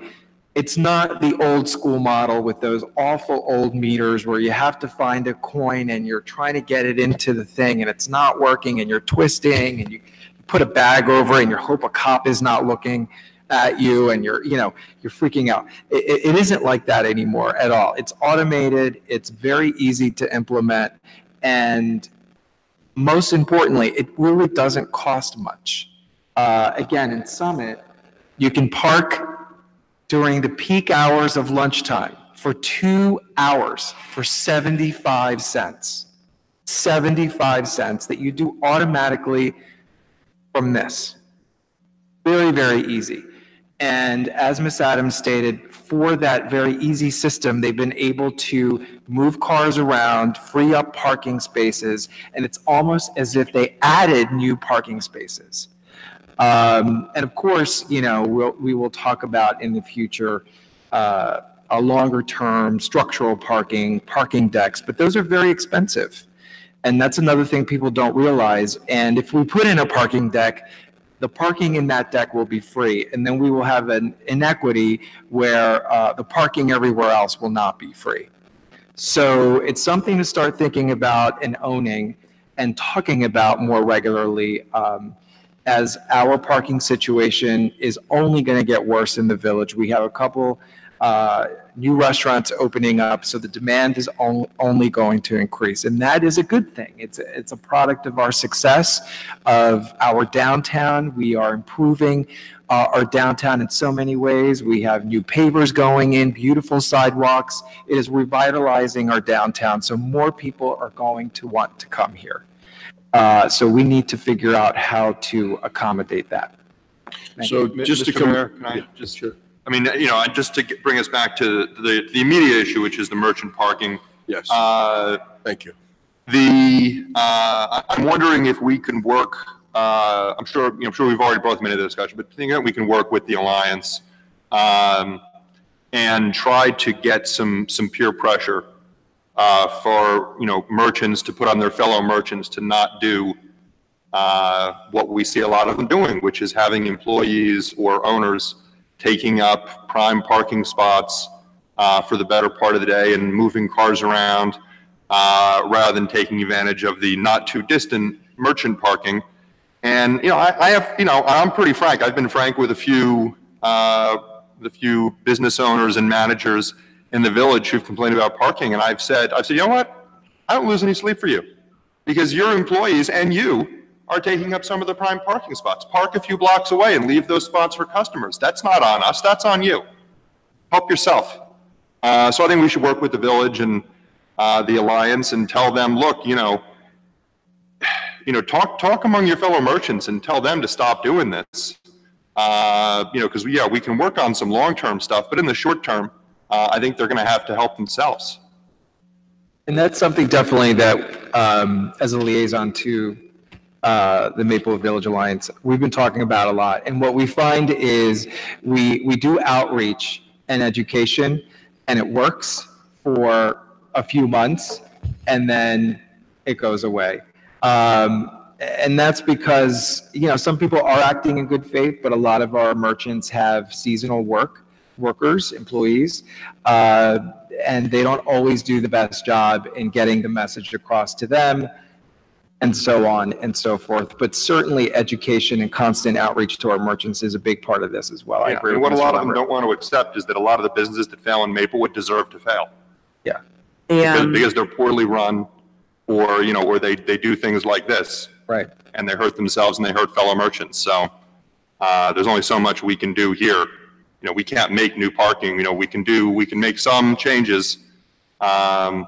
it's not the old school model with those awful old meters where you have to find a coin and you're trying to get it into the thing and it's not working and you're twisting and you put a bag over and you hope a cop is not looking at you and you're freaking out. It isn't like that anymore at all. It's automated. It's very easy to implement. And most importantly, it really doesn't cost much. Again, in Summit, you can park during the peak hours of lunchtime for 2 hours for 75 cents. 75 cents that you do automatically from this. Very, very easy. And as Ms. Adams stated, for that very easy system, they've been able to move cars around, free up parking spaces, and it's almost as if they added new parking spaces. And of course, we will talk about in the future a longer term structural parking decks, but those are very expensive. And that's another thing people don't realize. And if we put in a parking deck, the parking in that deck will be free. And then we will have an inequity where the parking everywhere else will not be free. So it's something to start thinking about and owning and talking about more regularly, as our parking situation is only going to get worse in the village. We have a couple new restaurants opening up, so the demand is only going to increase, and that is a good thing. It's a product of our success of our downtown. We are improving our downtown in so many ways. We have new pavers going in, beautiful sidewalks. It is revitalizing our downtown, so more people are going to want to come here. So we need to figure out how to accommodate that. So just to Mr. come. Mayor, can I just, I mean, just to bring us back to the immediate issue, which is the merchant parking. Yes. Thank you. I'm wondering if we can work, I'm sure we've already both made a discussion, but thinking that we can work with the Alliance and tried to get some peer pressure for, merchants to put on their fellow merchants to not do what we see a lot of them doing, which is having employees or owners taking up prime parking spots for the better part of the day and moving cars around rather than taking advantage of the not too distant merchant parking. And, I'm pretty frank. I've been frank with the few business owners and managers in the village who've complained about parking. And I've said, you know what? I don't lose any sleep for you because your employees and you are taking up some of the prime parking spots. Park a few blocks away and leave those spots for customers. That's not on us. That's on you. Help yourself. So I think we should work with the village and the Alliance and tell them, look, talk among your fellow merchants and tell them to stop doing this. Because we can work on some long-term stuff, but in the short term, I think they're going to have to help themselves. And that's something definitely that, as a liaison to the Maplewood Village Alliance, we've been talking about a lot. And what we find is we do outreach and education, and it works for a few months, and then it goes away. And that's because, some people are acting in good faith, but a lot of our merchants have seasonal workers, employees, and they don't always do the best job in getting the message across to them, and so on and so forth. But certainly education and constant outreach to our merchants is a big part of this as well. I agree and with what a Mr. lot of them Lambert. don't want to accept is that a lot of the businesses that fail in Maplewood deserve to fail. Yeah. Because they're poorly run, or, or they do things like this. Right. And they hurt themselves and they hurt fellow merchants. So there's only so much we can do here. We can't make new parking. We can make some changes, but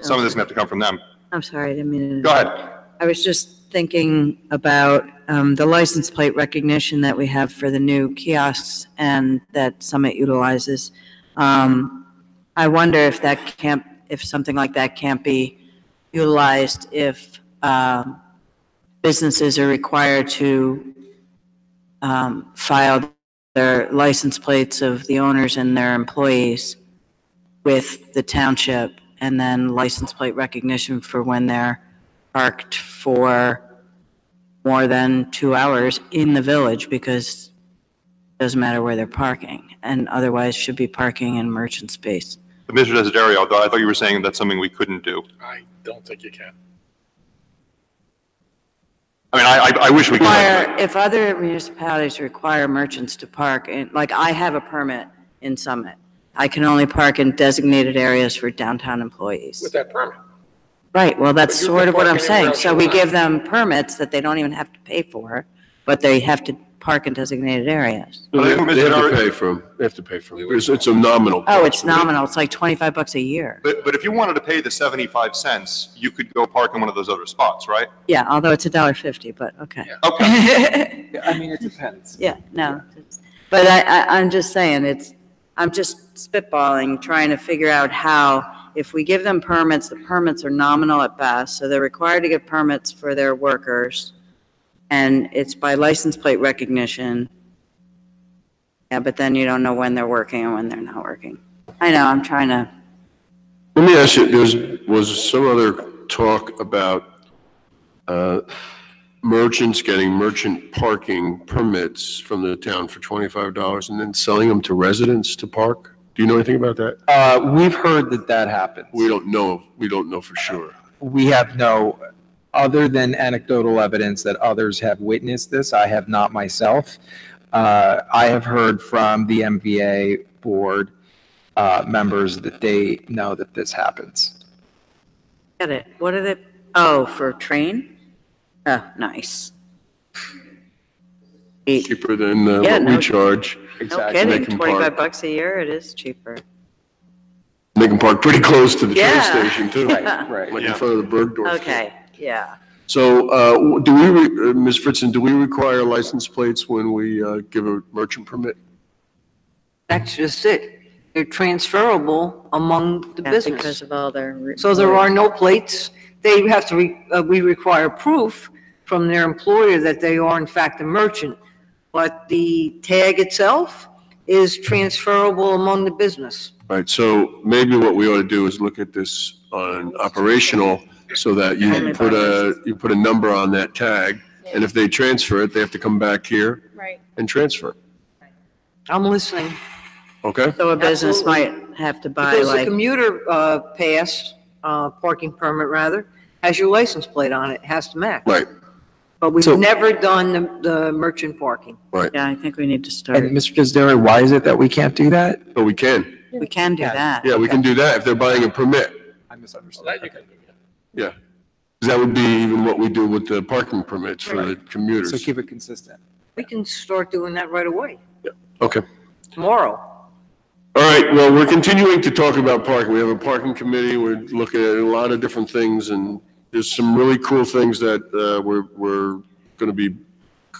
some of this is going to have to come from them. I'm sorry, I didn't mean to. Go ahead. I was just thinking about the license plate recognition that we have for the new kiosks and that Summit utilizes. I wonder if something like that can't be utilized if businesses are required to file their license plates of the owners and their employees with the township, and then license plate recognition for when they're parked for more than 2 hours in the village, because it doesn't matter where they're parking, and otherwise should be parking in merchant space. But Mr. Desiderio, I thought you were saying that's something we couldn't do. I don't think you can. I wish we could. If other municipalities require merchants to park, like I have a permit in Summit, I can only park in designated areas for downtown employees. With that permit. Right, well, that's But you sort can of what park I'm anywhere saying. else So you we want. give them permits that they don't even have to pay for, but they have to park in designated areas. No, they have Mr. to pay for them. They have to pay for them. It's a nominal. Oh, it's cost. nominal, it's like $25 a year. But if you wanted to pay the 75 cents, you could go park in one of those other spots, right? Yeah, although it's $1.50, but okay. Okay. It depends. Yeah, no, but I'm just saying, I'm just spitballing, trying to figure out how, if we give them permits, the permits are nominal at best, so they're required to get permits for their workers, and it's by license plate recognition. Yeah, but then you don't know when they're working and when they're not working. I know, I'm trying to. Let me ask you, was some other talk about merchants getting merchant parking permits from the town for $25 and then selling them to residents to park? Do you know anything about that? We've heard that happens. We don't know for sure. We have no, other than anecdotal evidence that others have witnessed this, I have not myself. I have heard from the MVA board members that they know that this happens. Get it, what are they, oh, for train? Oh, nice. Cheaper than Yeah, what no- we charge. No kidding, They can park. $25 a year, it is cheaper. They can park pretty close to the train Yeah. station too. Right. Like in front of the Bergdorf. Okay, yeah. So, Ms. Fritzen, do we require license plates when we give a merchant permit? That's just it. They're transferable among the Yeah, business. because of all their. So there are no plates. They have to, we require proof from their employer that they are in fact a merchant. But the tag itself is transferable among the business. Right, so maybe what we ought to do is look at this on operational, so that you put a number on that tag, and if they transfer it, they have to come back here Right. and transfer it, I'm listening. okay? So a business might have to buy Because the like, commuter pass, parking permit rather, has your license plate on it, it has to match. Right, But we've So- never done the merchant parking. yeah, I think we need to start. And Mr. Desideri, why is it that we can't do that? but we can, We can do that. yeah, we can do that if they're buying a permit, I misunderstood. yeah. 'Cause that would be even what we do with the parking permits for the commuters. So keep it consistent. We can start doing that right away, Okay. tomorrow. All right, well, we're continuing to talk about parking. We have a parking committee. We're looking at a lot of different things, and there's some really cool things that we're going to be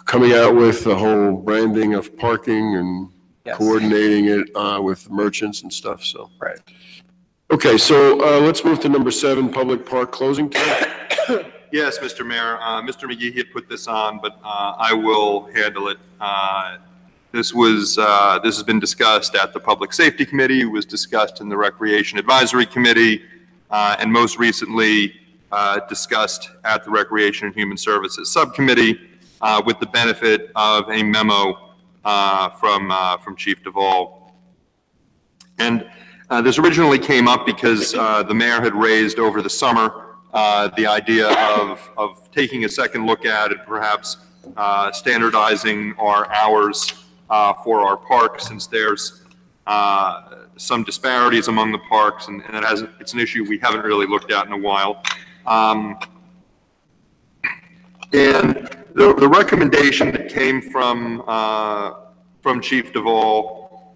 coming out with, the whole branding of parking and Yes. coordinating it with merchants and stuff, so. Right. Okay, so let's move to number 7, public park closing time. Yes, Mr. Mayor, Mr. McGee had put this on, but I will handle it. This has been discussed at the Public Safety Committee, it was discussed in the Recreation Advisory Committee, and most recently discussed at the Recreation and Human Services Subcommittee, with the benefit of a memo from Chief Duvall. And this originally came up because the mayor had raised over the summer the idea of taking a second look at it, perhaps standardizing our hours for our parks, since there's some disparities among the parks, and it's an issue we haven't really looked at in a while. And the recommendation that came from Chief Duvall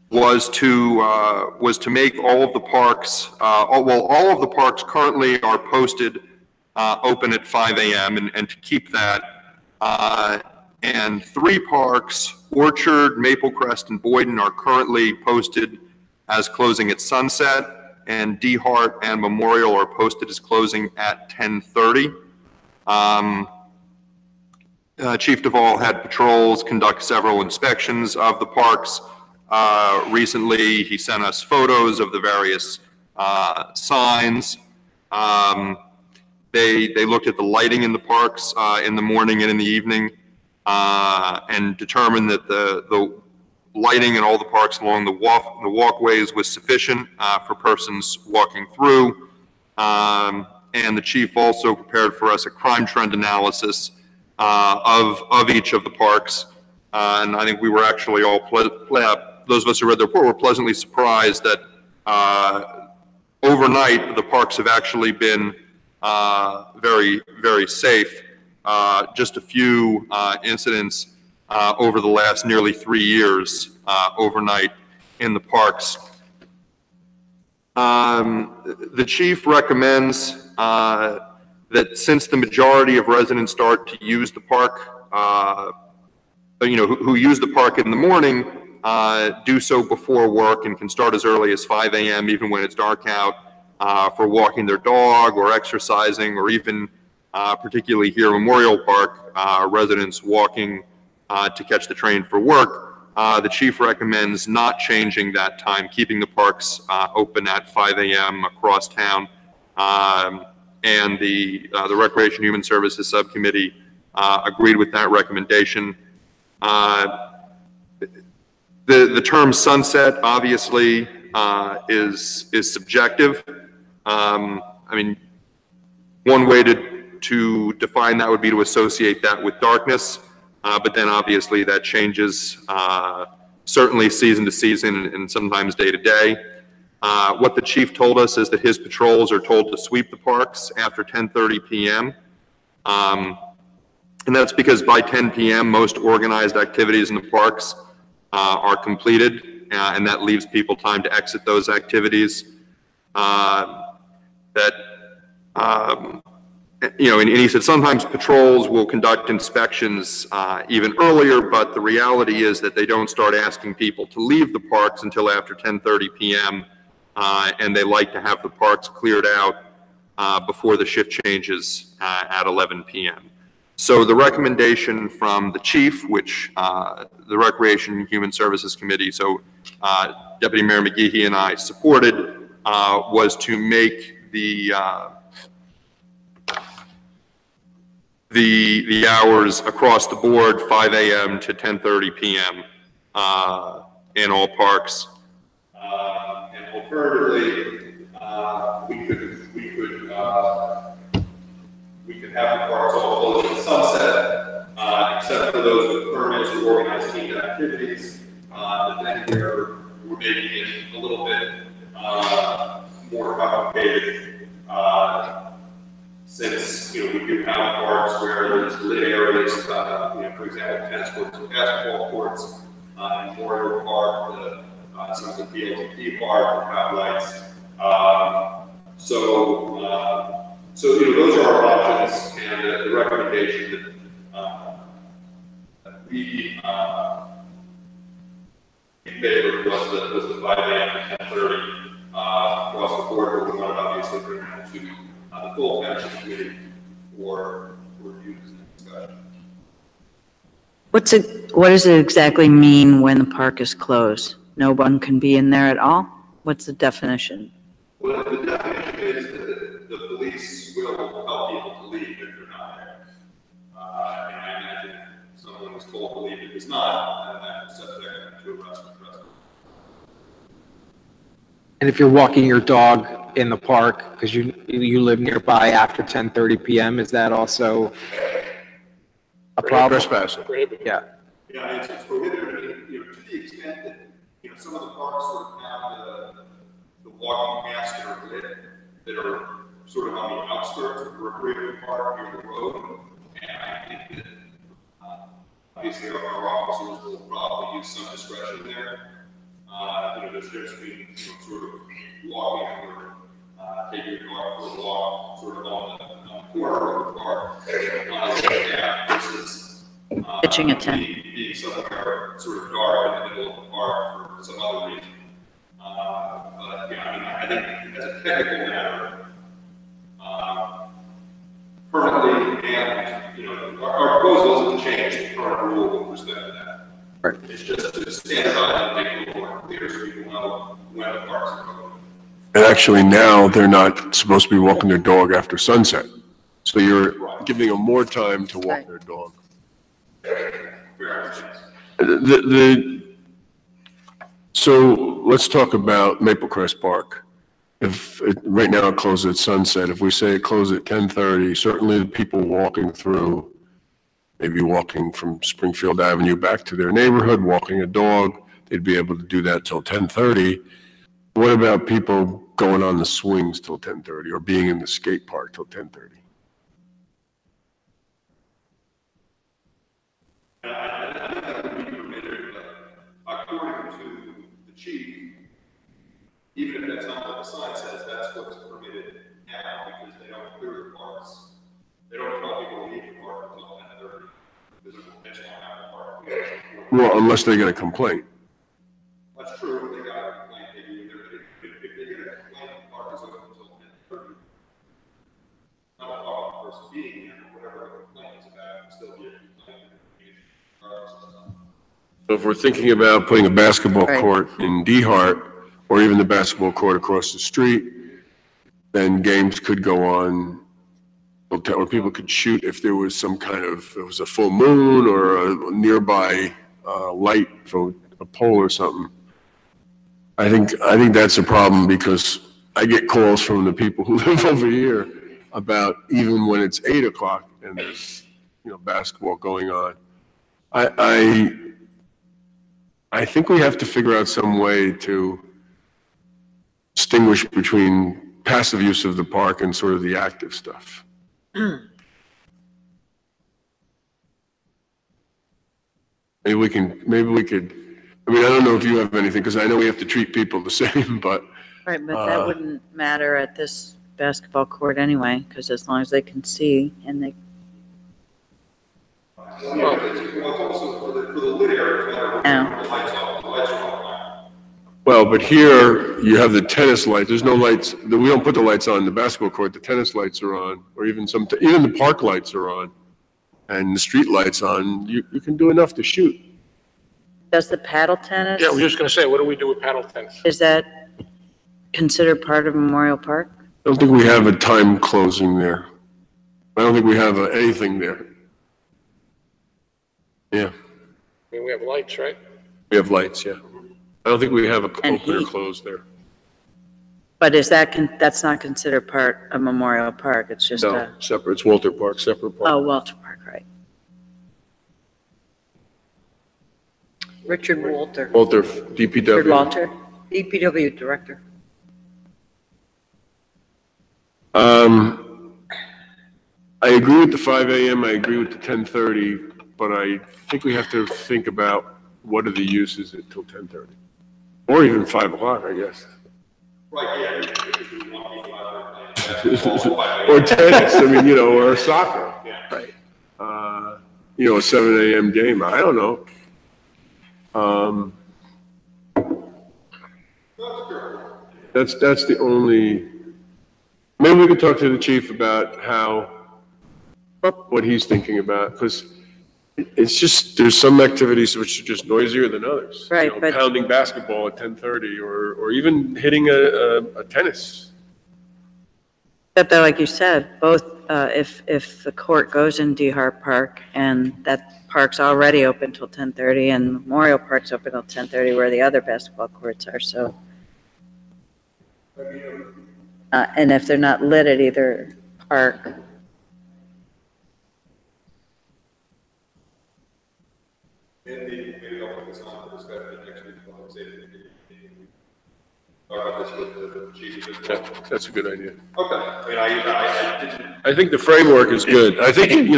was to make all of the parks, all of the parks currently are posted open at 5 a.m. and to keep that. And 3 parks, Orchard, Maple Crest, and Boyden, are currently posted as closing at sunset, and D Hart and Memorial are posted as closing at 10:30. Chief Duvall had patrols conduct several inspections of the parks. Recently, he sent us photos of the various signs. They looked at the lighting in the parks in the morning and in the evening, and determined that the lighting in all the parks along the walkways was sufficient for persons walking through. And the chief also prepared for us a crime trend analysis of each of the parks. And I think we were actually all, those of us who read the report were pleasantly surprised that overnight the parks have actually been very, very safe. Just a few incidents over the last nearly 3 years overnight in the parks. The chief recommends that since the majority of residents start to use the park, who use the park in the morning, do so before work and can start as early as 5 a.m. even when it's dark out, for walking their dog or exercising, or even particularly here in Memorial Park, residents walking to catch the train for work. The chief recommends not changing that time, keeping the parks open at 5 a.m. across town. And the Recreation and Human Services Subcommittee agreed with that recommendation. The term sunset obviously is subjective. I mean, one way to define that would be to associate that with darkness, but then obviously that changes certainly season to season and sometimes day to day. What the chief told us is that his patrols are told to sweep the parks after 10:30 p.m. And that's because by 10 p.m. most organized activities in the parks are completed, and that leaves people time to exit those activities. And he said sometimes patrols will conduct inspections even earlier, but the reality is that they don't start asking people to leave the parks until after 10:30 p.m. And they like to have the parks cleared out before the shift changes at 11 p.m. So the recommendation from the chief, which the Recreation and Human Services Committee, so Deputy Mayor McGehee and I supported, was to make the hours across the board 5 a.m. to 10:30 p.m. In all parks. And alternatively, we could have the parks all closed at sunset, except for those with permits or organized team activities. But then we're making it a little bit more complicated, since we do have parks where there's lit areas, for example, tennis courts and basketball courts, and Memorial Park, some of the PLTP park that have lights. So those are our options, and the recommendation that we in favor was the 5 a.m. to 10:30 across the board, but we want to obviously bring that to the full Township Committee for review and discussion. What does it exactly mean when the park is closed? No one can be in there at all? What's the definition? Well, the definition is that the police will help people to leave if they're not there. And I imagine if someone was told to leave it was not, and that would subject them to arrest. And if you're walking your dog in the park because you live nearby after 10:30 p.m., is that also a problem? Trespassing. Yeah. Yeah, it's prohibited, to the extent that, some of the parks sort of have the walking paths that are lit, that are sort of on the outskirts of the recreation park near the road. And I think that, obviously our officers will probably use some discretion there. There's difference between sort of walking or taking your dog for a walk sort of on the corner of the park versus Pitching a tent. Being somewhere sort of dark in the middle of the park for some other reason. But I think as a technical matter, currently, and our proposal doesn't change the current rule with respect to that. Right. It's just to standardize and make it a little more clear so people know when the parks are open. And actually now they're not supposed to be walking their dog after sunset. So you're giving them more time to walk their dog. So let's talk about Maple Crest Park. Right now it closes at sunset. If we say it closes at 10:30, certainly the people walking through, maybe walking from Springfield Avenue back to their neighborhood, walking a dog, they'd be able to do that till 10:30. What about people going on the swings till 10:30 or being in the skate park till 10:30? I think that would be permitted, but according to the chief, even if that's not what the sign says, that's what's permitted now because they don't clear the parks. They don't tell people to leave the park until 10:30. There's a potential on that park. Well, unless they get a complaint. That's true. If they got a complaint, if they get a complaint, the park is open until 10:30. Not a problem for us being there, whatever the complaint is about, it'll still be a complaint. So if we're thinking about putting a basketball court in D-Hart, or even the basketball court across the street, then games could go on, or people could shoot if there was some kind of, it was a full moon or a nearby light from a pole or something. I think that's a problem because I get calls from the people who live over here about even when it's 8 o'clock and there's basketball going on. I think we have to figure out some way to distinguish between passive use of the park and sort of the active stuff. Maybe we could, I don't know if you have anything, because I know we have to treat people the same, but. Right, but that wouldn't matter at this basketball court anyway, because as long as they can see and they. Well, but here you have the tennis light. There's no lights. We don't put the lights on the basketball court. The tennis lights are on, or even the park lights are on. and the street lights on, you can do enough to shoot. Does the paddle tennis? Yeah, I was just going to say, what do we do with paddle tennis? Is that considered part of Memorial Park? I don't think we have a time closing there. I don't think we have anything there. Yeah, I mean, we have lights, right? we have lights, yeah. I don't think we have a And open or heat. closed there. But is that, that's not considered part of Memorial Park? It's just No, a, separate, it's Walter Park, separate park. oh, Walter Park, right? Richard Walter, Walter, Richard DPW. Walter? DPW Director. I agree with the 5 AM, I agree with the 10:30, but I think we have to think about what are the uses until 10:30. Or even 5 o'clock, I guess. Or tennis, I mean, or soccer. Right. A 7 AM game, I don't know. That's the only, maybe we could talk to the chief about what he's thinking about, because it's just, there's some activities which are just noisier than others. Right, but- Pounding basketball at 10:30, or even hitting a tennis. But though, like you said, both, if the court goes in Hart Park and that park's already open till 10:30 and Memorial Park's open till 10:30 where the other basketball courts are, so. And if they're not lit at either park, Maybe I'll put this on for discussion next week. I'll say talk about this with the chief. That's a good idea. Okay. I mean, I didn't. I think the framework is good. I think,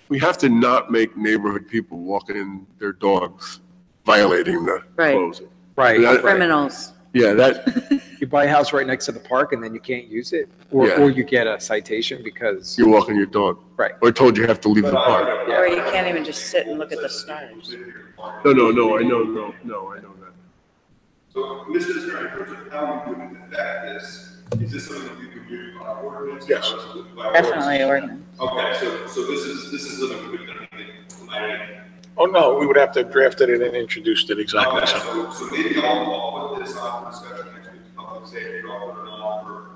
we have to not make neighborhood people walking in their dogs violating the Right. closing. Right. That- criminals. Yeah, that, You buy a house right next to the park and then you can't use it, or, Yeah. or you get a citation because, you're walking your dog. Right. Or told you have to leave the park. Or you can't even just sit and look at the stars. No, I know that. So, Mr. Attorney, in terms of how we would affect this, is this something that we could do by ordinance? Yes. Definitely ordinance. Okay, so this is something we could do tonight. Oh, no, we would have to have drafted it and introduced it exactly. Okay, so maybe I'll put this on for discussion next week, public safety, I'll put it on for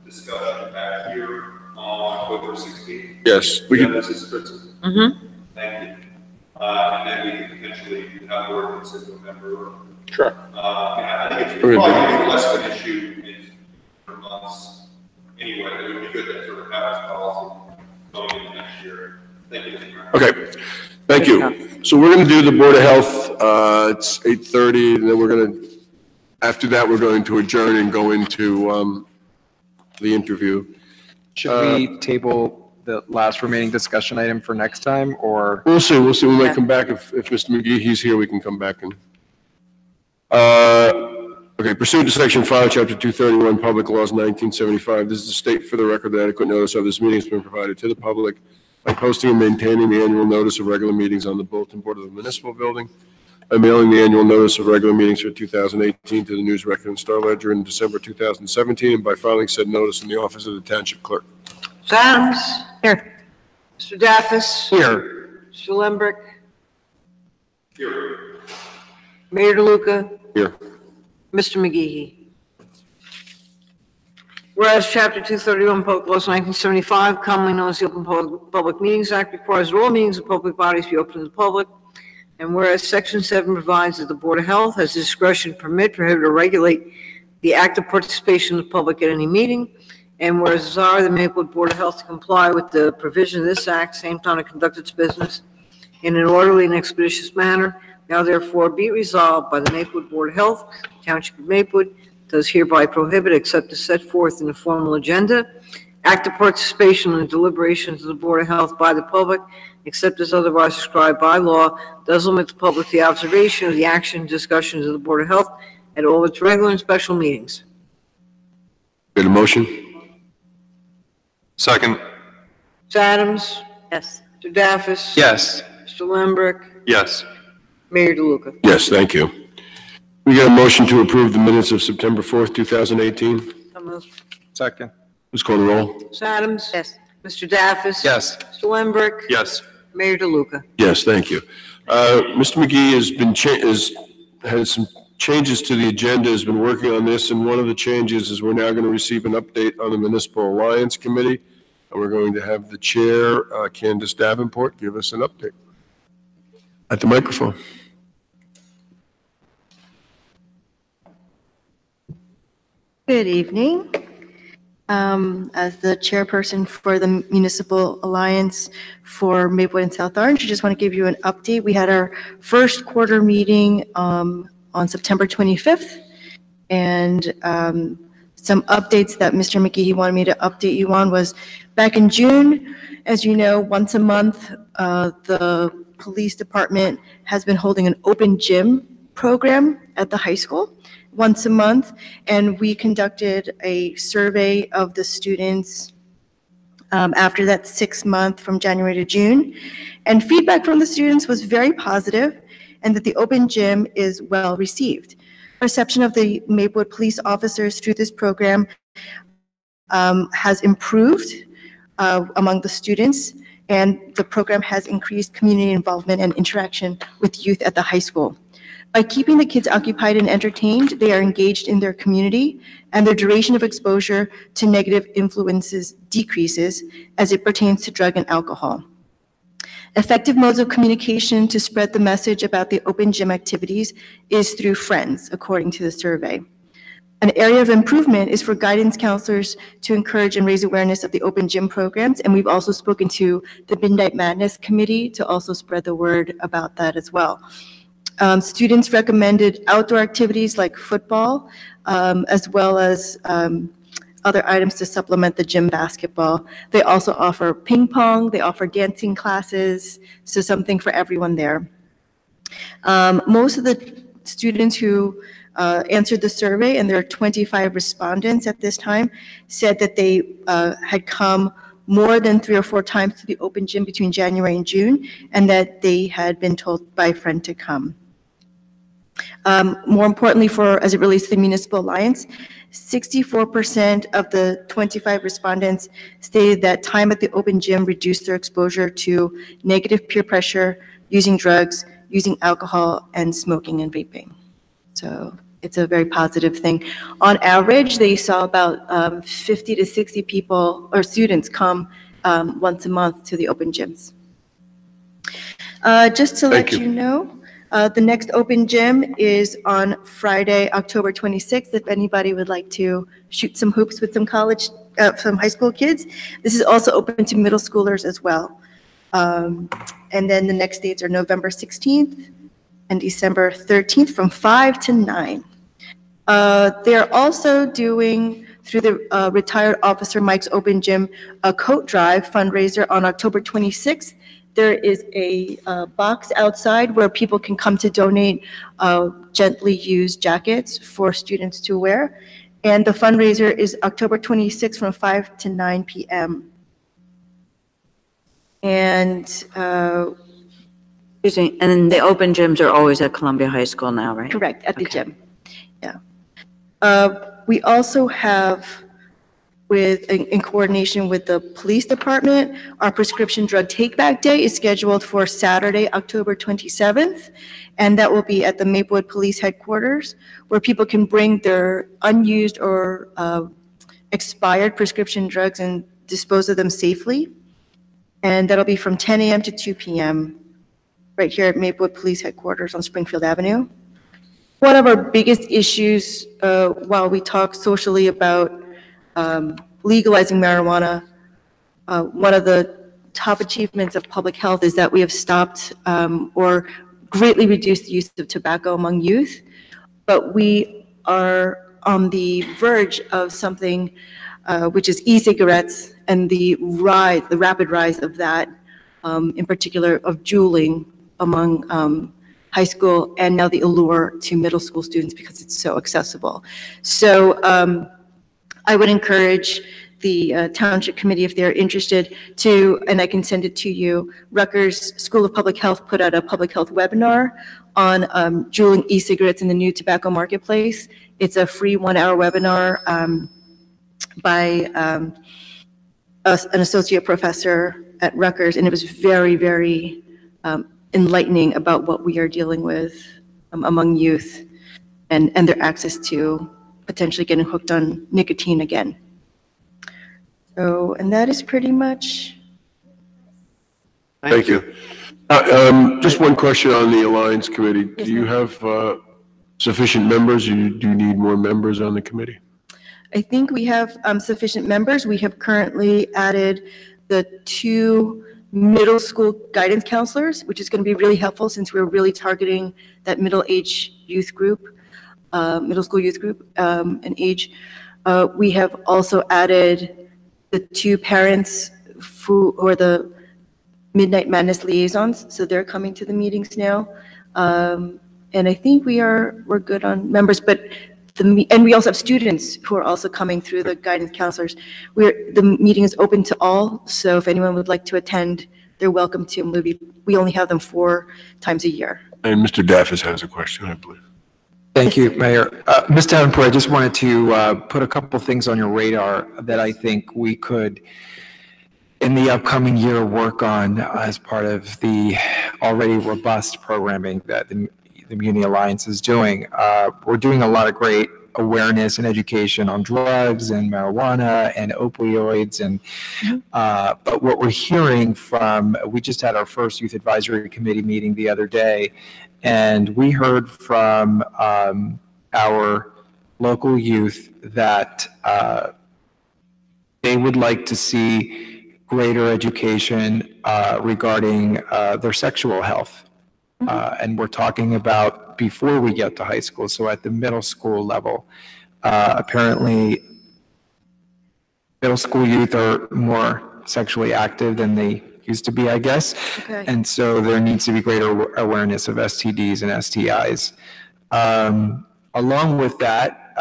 discussion back here on October 16th. Yes, we Yeah, can, this is, Mm-hmm. thank you. And then we can potentially have ordinance in November. Sure. I think it's Okay. probably less of an issue in months anyway, it would be good to sort of have this policy going into next year. Thank you. okay, thank you. So we're gonna do the Board of Health, it's 8:30, and then after that, we're going to adjourn and go into, the interview. should we table the last remaining discussion item for next time, or? We'll see, we might come back, if Mr. McGee's here, we can come back and, okay, pursuant to Section 5, Chapter 231, Public Laws 1975, this is to state for the record that adequate notice of this meeting has been provided to the public by posting and maintaining the annual notice of regular meetings on the bulletin board of the municipal building, by mailing the annual notice of regular meetings for 2018 to the News Record and Star Ledger in December 2017, and by filing said notice in the office of the Township Clerk. Mr. Adams? Here. Mr. Daffis? Here. Mr. Lembrick? Here. Mayor DeLuca? Here. Mr. McGee. Whereas Chapter 231 Public Laws 1975, commonly known as the Open Public Meetings Act, requires that all meetings of public bodies be open to the public. And whereas Section 7 provides that the Board of Health has discretion to permit, prohibit, or regulate the active participation of the public at any meeting. And whereas desire the Maplewood Board of Health to comply with the provision of this act, same time to conduct its business in an orderly and expeditious manner, now therefore be resolved by the Maplewood Board of Health, Township of Maplewood, does hereby prohibit, except as set forth in the formal agenda, active participation in the deliberations of the Board of Health by the public, except as otherwise prescribed by law, does limit the public the observation of the action and discussions of the Board of Health at all its regular and special meetings. Get a motion? Second. Mr. Adams? Yes. Mr. Daffis? Yes. Mr. Lembrick? Yes. Mayor DeLuca? Yes, thank you. We got a motion to approve the minutes of September 4th, 2018. So moved. Second. Please call the roll. Mr. Adams? Yes. Mr. Daffis? Yes. Mr. Lembrecht? Yes. Mayor DeLuca? Yes, thank you. Mr. McGee has some changes to the agenda, has been working on this, and one of the changes is we're now going to receive an update on the Municipal Alliance Committee, and we're going to have the chair, Candace Davenport, give us an update. At the microphone. Good evening. As the chairperson for the Municipal Alliance for Maplewood and South Orange, I just want to give you an update. We had our first quarter meeting on September 25th, and some updates that Mr. McGee wanted me to update you on was back in June, as you know, once a month, the police department has been holding an open gym program at the high school once a month, and we conducted a survey of the students after that 6 month from January to June, and feedback from the students was very positive and that the open gym is well received. Perception of the Maplewood police officers through this program has improved among the students, and the program has increased community involvement and interaction with youth at the high school. By keeping the kids occupied and entertained, they are engaged in their community, and their duration of exposure to negative influences decreases as it pertains to drug and alcohol. Effective modes of communication to spread the message about the open gym activities is through friends, according to the survey. An area of improvement is for guidance counselors to encourage and raise awareness of the open gym programs, and we've also spoken to the Midnight Madness Committee to also spread the word about that as well. Students recommended outdoor activities like football, as well as other items to supplement the gym basketball. They also offer ping pong, they offer dancing classes, so something for everyone there. Most of the students who answered the survey, and there are 25 respondents at this time, said that they had come more than 3 or 4 times to the open gym between January and June, and that they had been told by a friend to come. More importantly, as it relates to the Municipal Alliance, 64% of the 25 respondents stated that time at the open gym reduced their exposure to negative peer pressure, using drugs, using alcohol, and smoking and vaping. So it's a very positive thing. On average, they saw about 50 to 60 people or students come once a month to the open gyms. Just to let you know, the next open gym is on Friday, October 26th, if anybody would like to shoot some hoops with some high school kids. This is also open to middle schoolers as well. And then the next dates are November 16th and December 13th from 5 to 9. They're also doing, through the Retired Officer Mike's Open Gym, a coat drive fundraiser on October 26th. There is a box outside where people can come to donate gently used jackets for students to wear. And the fundraiser is October 26th from 5 to 9 p.m. And excuse me, and then the open gyms are always at Columbia High School now, right? correct, at the gym. Yeah. We also have, in coordination with the police department, our prescription drug take-back day is scheduled for Saturday, October 27th, and that will be at the Maplewood Police Headquarters, where people can bring their unused or expired prescription drugs and dispose of them safely. And that'll be from 10 a.m. to 2 p.m. right here at Maplewood Police Headquarters on Springfield Avenue. One of our biggest issues while we talk socially about legalizing marijuana, one of the top achievements of public health is that we have stopped or greatly reduced the use of tobacco among youth, but we are on the verge of something which is e-cigarettes and the rapid rise of that, in particular of juuling among high school, and now the allure to middle school students because it's so accessible. So I would encourage the Township Committee, if they're interested, to, and I can send it to you, Rutgers School of Public Health put out a public health webinar on juuling e-cigarettes in the new tobacco marketplace. It's a free 1-hour webinar by an associate professor at Rutgers, and it was very, very enlightening about what we are dealing with among youth and their access to potentially getting hooked on nicotine again. So, and that is pretty much. Thank you. Just one question on the Alliance Committee. Do you have sufficient members? Do you need more members on the committee? I think we have sufficient members. We have currently added the 2 middle school guidance counselors, which is going to be really helpful since we're really targeting that middle-age youth group, middle school youth group and age. We have also added the 2 parents who are the Midnight Madness liaisons, so they're coming to the meetings now. And I think we're good on members, but and we also have students who are also coming through the guidance counselors. The meeting is open to all, so if anyone would like to attend, they're welcome to. We only have them 4 times a year. And Mr. Daffis has a question, I believe. Thank you, Mayor. Ms. Davenport, I just wanted to put a couple things on your radar that I think we could, in the upcoming year, work on as part of the already robust programming that the Muni Alliance is doing. We're doing a lot of great awareness and education on drugs and marijuana and opioids, and but what we're hearing from, we just had our first Youth Advisory Committee meeting the other day, and we heard from our local youth that they would like to see greater education regarding their sexual health. And we're talking about before we get to high school, so at the middle school level. Apparently, middle school youth are more sexually active than they used to be, I guess. Okay. And so there needs to be greater awareness of STDs and STIs. Along with that,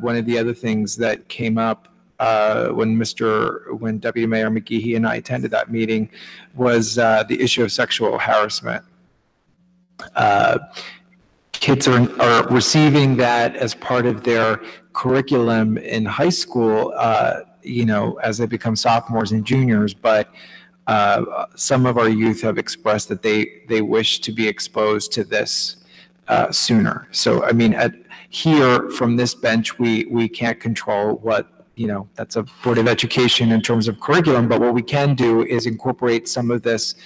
one of the other things that came up when Deputy Mayor McGehee and I attended that meeting was the issue of sexual harassment. Kids are receiving that as part of their curriculum in high school, as they become sophomores and juniors, but some of our youth have expressed that they wish to be exposed to this sooner. So, I mean, here from this bench, we can't control what, that's a Board of Education in terms of curriculum, but what we can do is incorporate some of this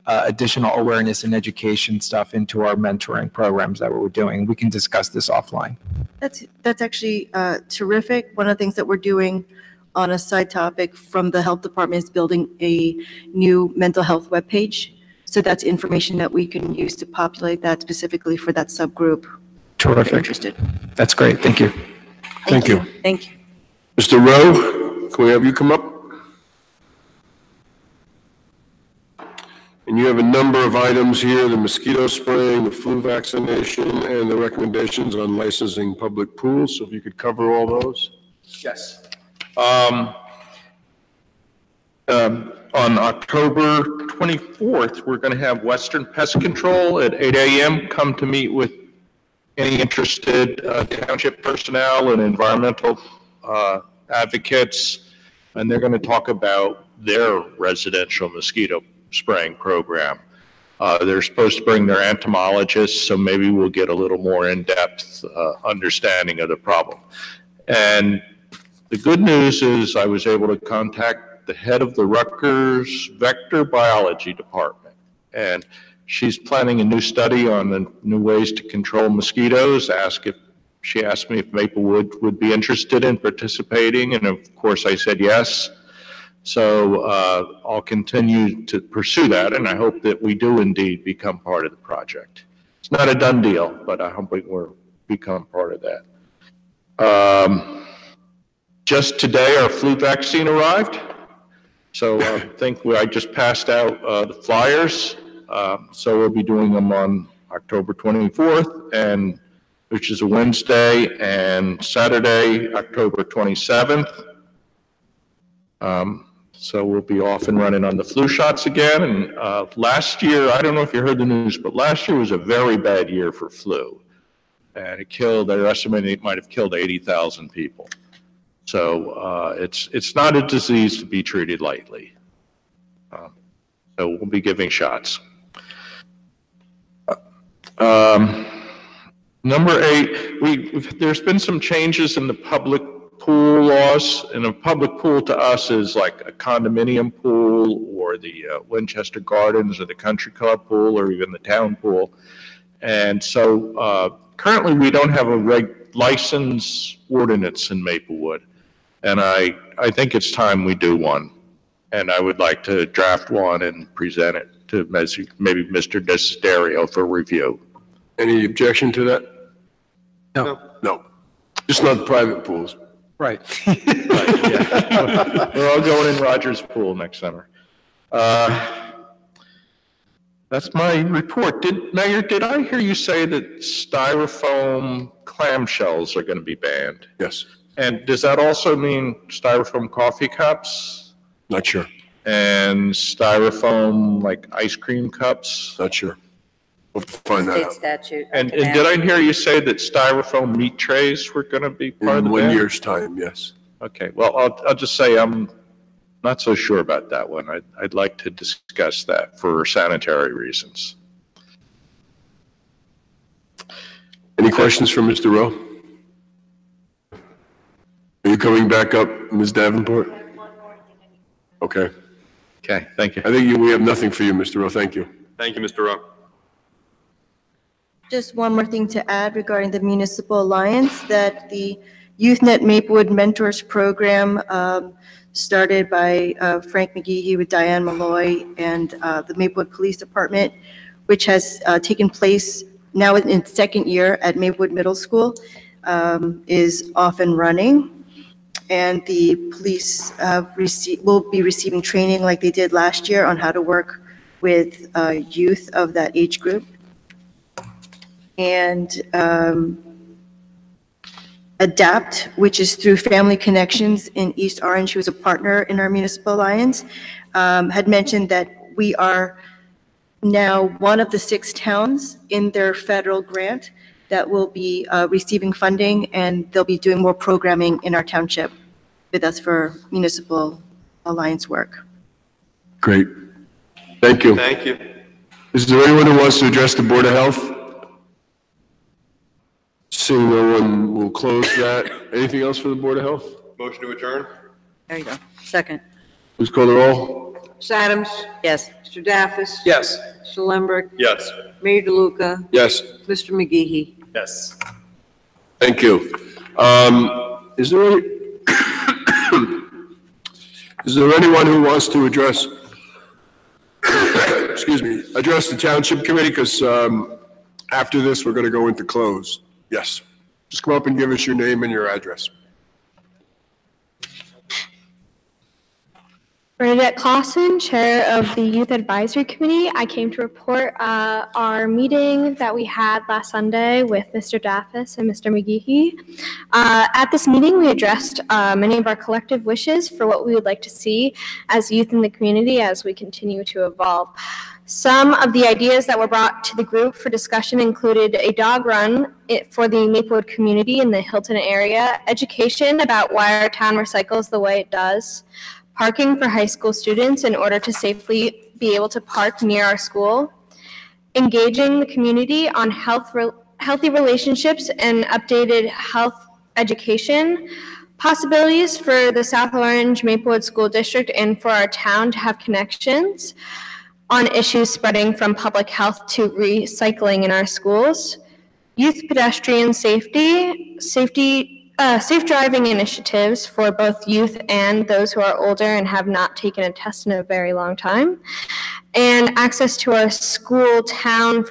additional awareness and education stuff into our mentoring programs that we're doing. We can discuss this offline. That's actually terrific. One of the things that we're doing on a side topic from the health department is building a new mental health webpage. So that's information that we can use to populate that specifically for that subgroup. Terrific. Interested. That's great. Thank you. Thank you. Thank you. Mr. Rowe, can we have you come up? And you have a number of items here, the mosquito spraying, the flu vaccination, and the recommendations on licensing public pools. So if you could cover all those. Yes. On October 24th, we're going to have Western Pest Control at 8 a.m. Come to meet with any interested township personnel and environmental advocates, and they're going to talk about their residential mosquito spraying program. They're supposed to bring their entomologists, so maybe we'll get a little more in-depth understanding of the problem. And the good news is I was able to contact the head of the Rutgers Vector Biology Department, and she's planning a new study on the new ways to control mosquitoes. She asked me if Maplewood would be interested in participating, and of course I said yes. So I'll continue to pursue that, and I hope that we do indeed become part of the project. It's not a done deal, but I hope we'll become part of that. Just today, our flu vaccine arrived. So I just passed out the flyers. So we'll be doing them on October 24th, which is a Wednesday, and Saturday, October 27th. So we'll be off and running on the flu shots again. And last year, I don't know if you heard the news, but last year was a very bad year for flu. And they're estimating it might have killed 80,000 people. So it's not a disease to be treated lightly. So we'll be giving shots. Number 8, there's been some changes in the public pool laws, and a public pool to us is like a condominium pool or the Winchester Gardens or the Country Club pool or even the town pool. And so currently we don't have a license ordinance in Maplewood, and I think it's time we do one. And I would like to draft one and present it to maybe Mr. Desiderio for review. Any objection to that? No. No, just not private pools. Right. Right, yeah. We're all going in Rogers Pool next summer. That's my report. Mayor, did I hear you say that styrofoam clamshells are going to be banned? Yes. And does that also mean styrofoam coffee cups? Not sure. And styrofoam, like, ice cream cups? Not sure. We'll have to find that State out. statute. And did I hear you say that styrofoam meat trays were going to be part of the In 1 ban? year's time, yes. Okay, well, I'll just say I'm not so sure about that one. I'd like to discuss that for sanitary reasons. Any questions for Mr. Rowe? Are you coming back up, Ms. Davenport? Okay. Okay, thank you. I think we have nothing for you, Mr. Rowe. Thank you. Thank you, Mr. Rowe. Just one more thing to add regarding the Municipal Alliance, that the YouthNet Maplewood Mentors Program started by Frank McGeehee with Diane Malloy and the Maplewood Police Department, which has taken place now in its second year at Maplewood Middle School, is off and running. And the police will be receiving training like they did last year on how to work with youth of that age group. And ADAPT, which is through Family Connections in East Orange, who is a partner in our Municipal Alliance, had mentioned that we are now one of the 6 towns in their federal grant that will be receiving funding, and they'll be doing more programming in our township with us for Municipal Alliance work. Great. Thank you. Thank you. Is there anyone who wants to address the Board of Health? Seeing no one, will close that. Anything else for the Board of Health? Motion to adjourn? There you go. Second. Please call the roll. Ms. Adams? Yes. Mr. Daffis? Yes. Mr. Lembrecht? Yes. Mayor DeLuca? Yes. Mr. McGeehee? Yes. Thank you. Is there anyone who wants to address, excuse me, address the Township Committee? Because after this, we're going to go into close. Yes. Just come up and give us your name and your address. Bernadette Clausen, Chair of the Youth Advisory Committee. I came to report our meeting that we had last Sunday with Mr. Daffis and Mr. McGeehee. At this meeting, we addressed many of our collective wishes for what we would like to see as youth in the community as we continue to evolve. Some of the ideas that were brought to the group for discussion included a dog run for the Maplewood community in the Hilton area, education about why our town recycles the way it does, parking for high school students in order to safely be able to park near our school, engaging the community on healthy relationships and updated health education, possibilities for the South Orange Maplewood School District and for our town to have connections on issues spreading from public health to recycling in our schools, youth pedestrian safety, safe driving initiatives for both youth and those who are older and have not taken a test in a very long time, and access to our town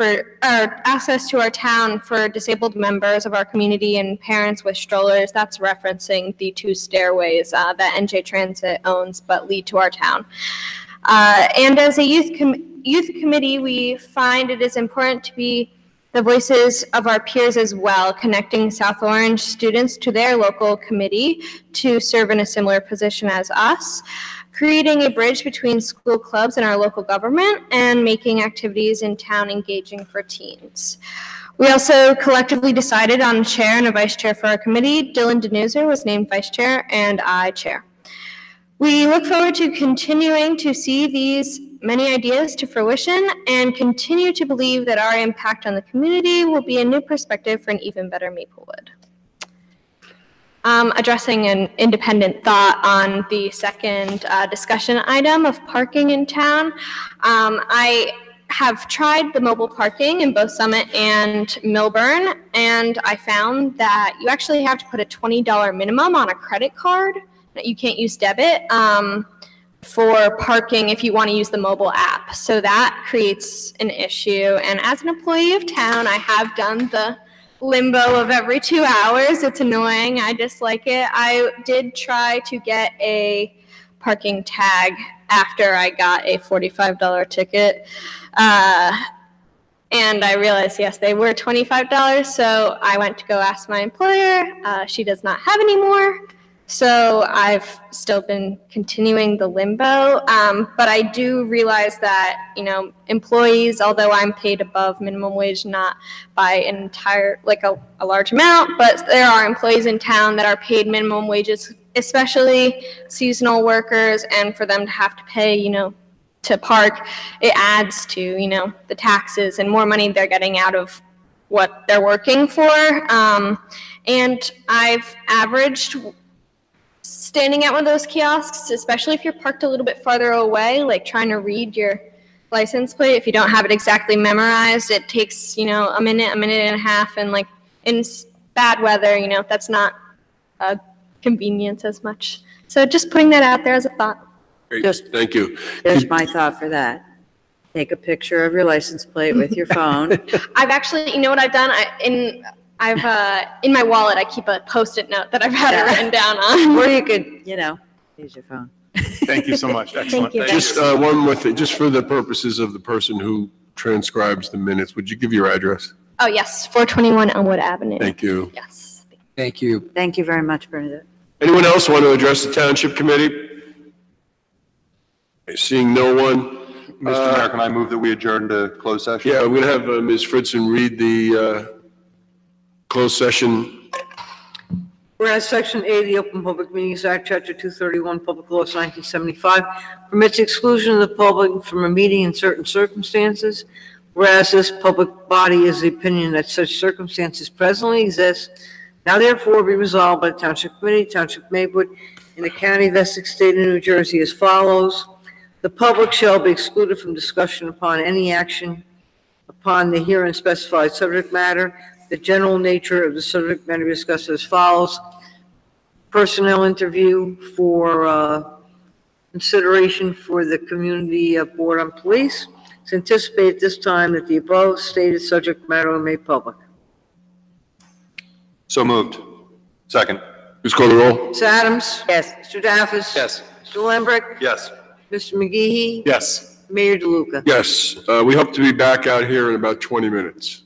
for disabled members of our community and parents with strollers. That's referencing the 2 stairways that NJ Transit owns but lead to our town. And as a youth committee, we find it is important to be the voices of our peers as well, connecting South Orange students to their local committee to serve in a similar position as us, creating a bridge between school clubs and our local government, and making activities in town engaging for teens. We also collectively decided on a chair and a vice chair for our committee. Dylan Denuser was named vice chair, and I chair. We look forward to continuing to see these many ideas to fruition and continue to believe that our impact on the community will be a new perspective for an even better Maplewood. Addressing an independent thought on the second discussion item of parking in town. I have tried the mobile parking in both Summit and Milburn, and I found that you actually have to put a $20 minimum on a credit card. You can't use debit for parking if you want to use the mobile app. So that creates an issue. And as an employee of town, I have done the limbo of every 2 hours. It's annoying. I dislike it. I did try to get a parking tag after I got a $45 ticket. And I realized, yes, they were $25. So I went to go ask my employer. She does not have any more. So I've still been continuing the limbo, but I do realize that, employees, although I'm paid above minimum wage, not by an entire, a large amount, but there are employees in town that are paid minimum wages, especially seasonal workers, and for them to have to pay, to park, it adds to, the taxes and more money they're getting out of what they're working for. And I've averaged standing at one of those kiosks, especially if you're parked a little bit farther away, like trying to read your license plate. If you don't have it exactly memorized, it takes, a minute and a half. And in bad weather, that's not a convenience as much. So just putting that out there as a thought. Great. Thank you. There's my thought for that. Take a picture of your license plate with your phone. I've actually, what I've done? In my wallet, I keep a Post-it note that I've had it written down on. Or you could, use your phone. Thank you so much. Excellent. Thank you. Just one more thing, just for the purposes of the person who transcribes the minutes, would you give your address? Oh, yes, 421 Elmwood Avenue. Thank you. Yes. Thank you. Thank you very much, Bernadette. Anyone else want to address the Township Committee? Seeing no one. Mr. Mayor, can I move that we adjourn to closed session? Yeah, I'm going to have Ms. Fritzen read the closed session. Whereas Section 8 of the Open Public Meetings Act, Chapter 231, Public Laws 1975, permits exclusion of the public from a meeting in certain circumstances. Whereas this public body is the opinion that such circumstances presently exist, now therefore be resolved by the Township Committee, Township of Maplewood, in the County of Essex, State of New Jersey as follows. The public shall be excluded from discussion upon any action upon the herein specified subject matter. The general nature of the subject matter discussed as follows. Personnel interview for consideration for the Community Board on Police. It's anticipated this time that the above stated subject matter will be made public. So moved. Second. Please call the roll. Ms. Adams? Yes. Mr. Daffis? Yes. Mr. Lembrick? Yes. Mr. McGehee? Yes. Mayor DeLuca? Yes, we hope to be back out here in about 20 minutes.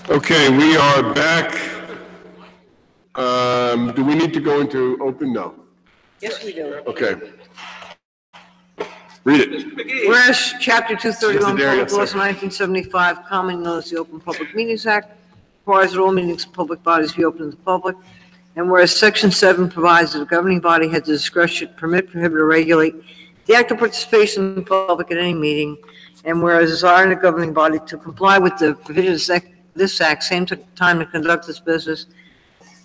Okay, we are back. Do we need to go into open? No. Yes, we do. Okay. Read it. Whereas Chapter 231, Mr. Dario, Public Laws sir. 1975, commonly known as the Open Public Meetings Act, requires that all meetings of public bodies be open to the public. And whereas Section 7 provides that the governing body has the discretion to permit, prohibit, or regulate the active participation of the public at any meeting, and whereas desiring the governing body to comply with the provisions of this act, same time to conduct its business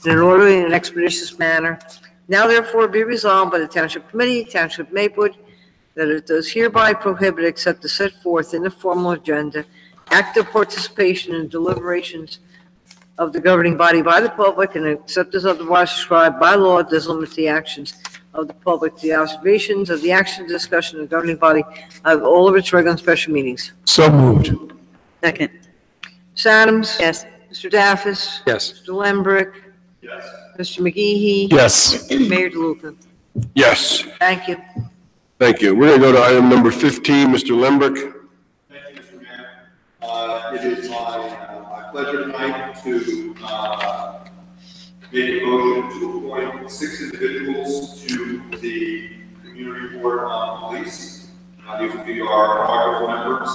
in an orderly and expeditious manner, now therefore be resolved by the Township Committee, Township Maplewood, that it does hereby prohibit, except as set forth in the formal agenda, active participation in deliberations of the governing body by the public, and except as otherwise prescribed by law, does limit the actions of the public to the observations of the action discussion of the governing body of all of its regular and special meetings. So moved. Second. Ms. Adams? Yes. Mr. Daffis? Yes. Mr. Lembrick? Yes. Mr. McGee? Yes. Mayor DeLuca? Yes. Thank you. Thank you. We're going to go to item number 15, Mr. Lembrick. Thank you, Mr. Mayor. It is my pleasure tonight to make a motion to appoint 6 individuals to the Community Board on Police. These will be our inaugural members.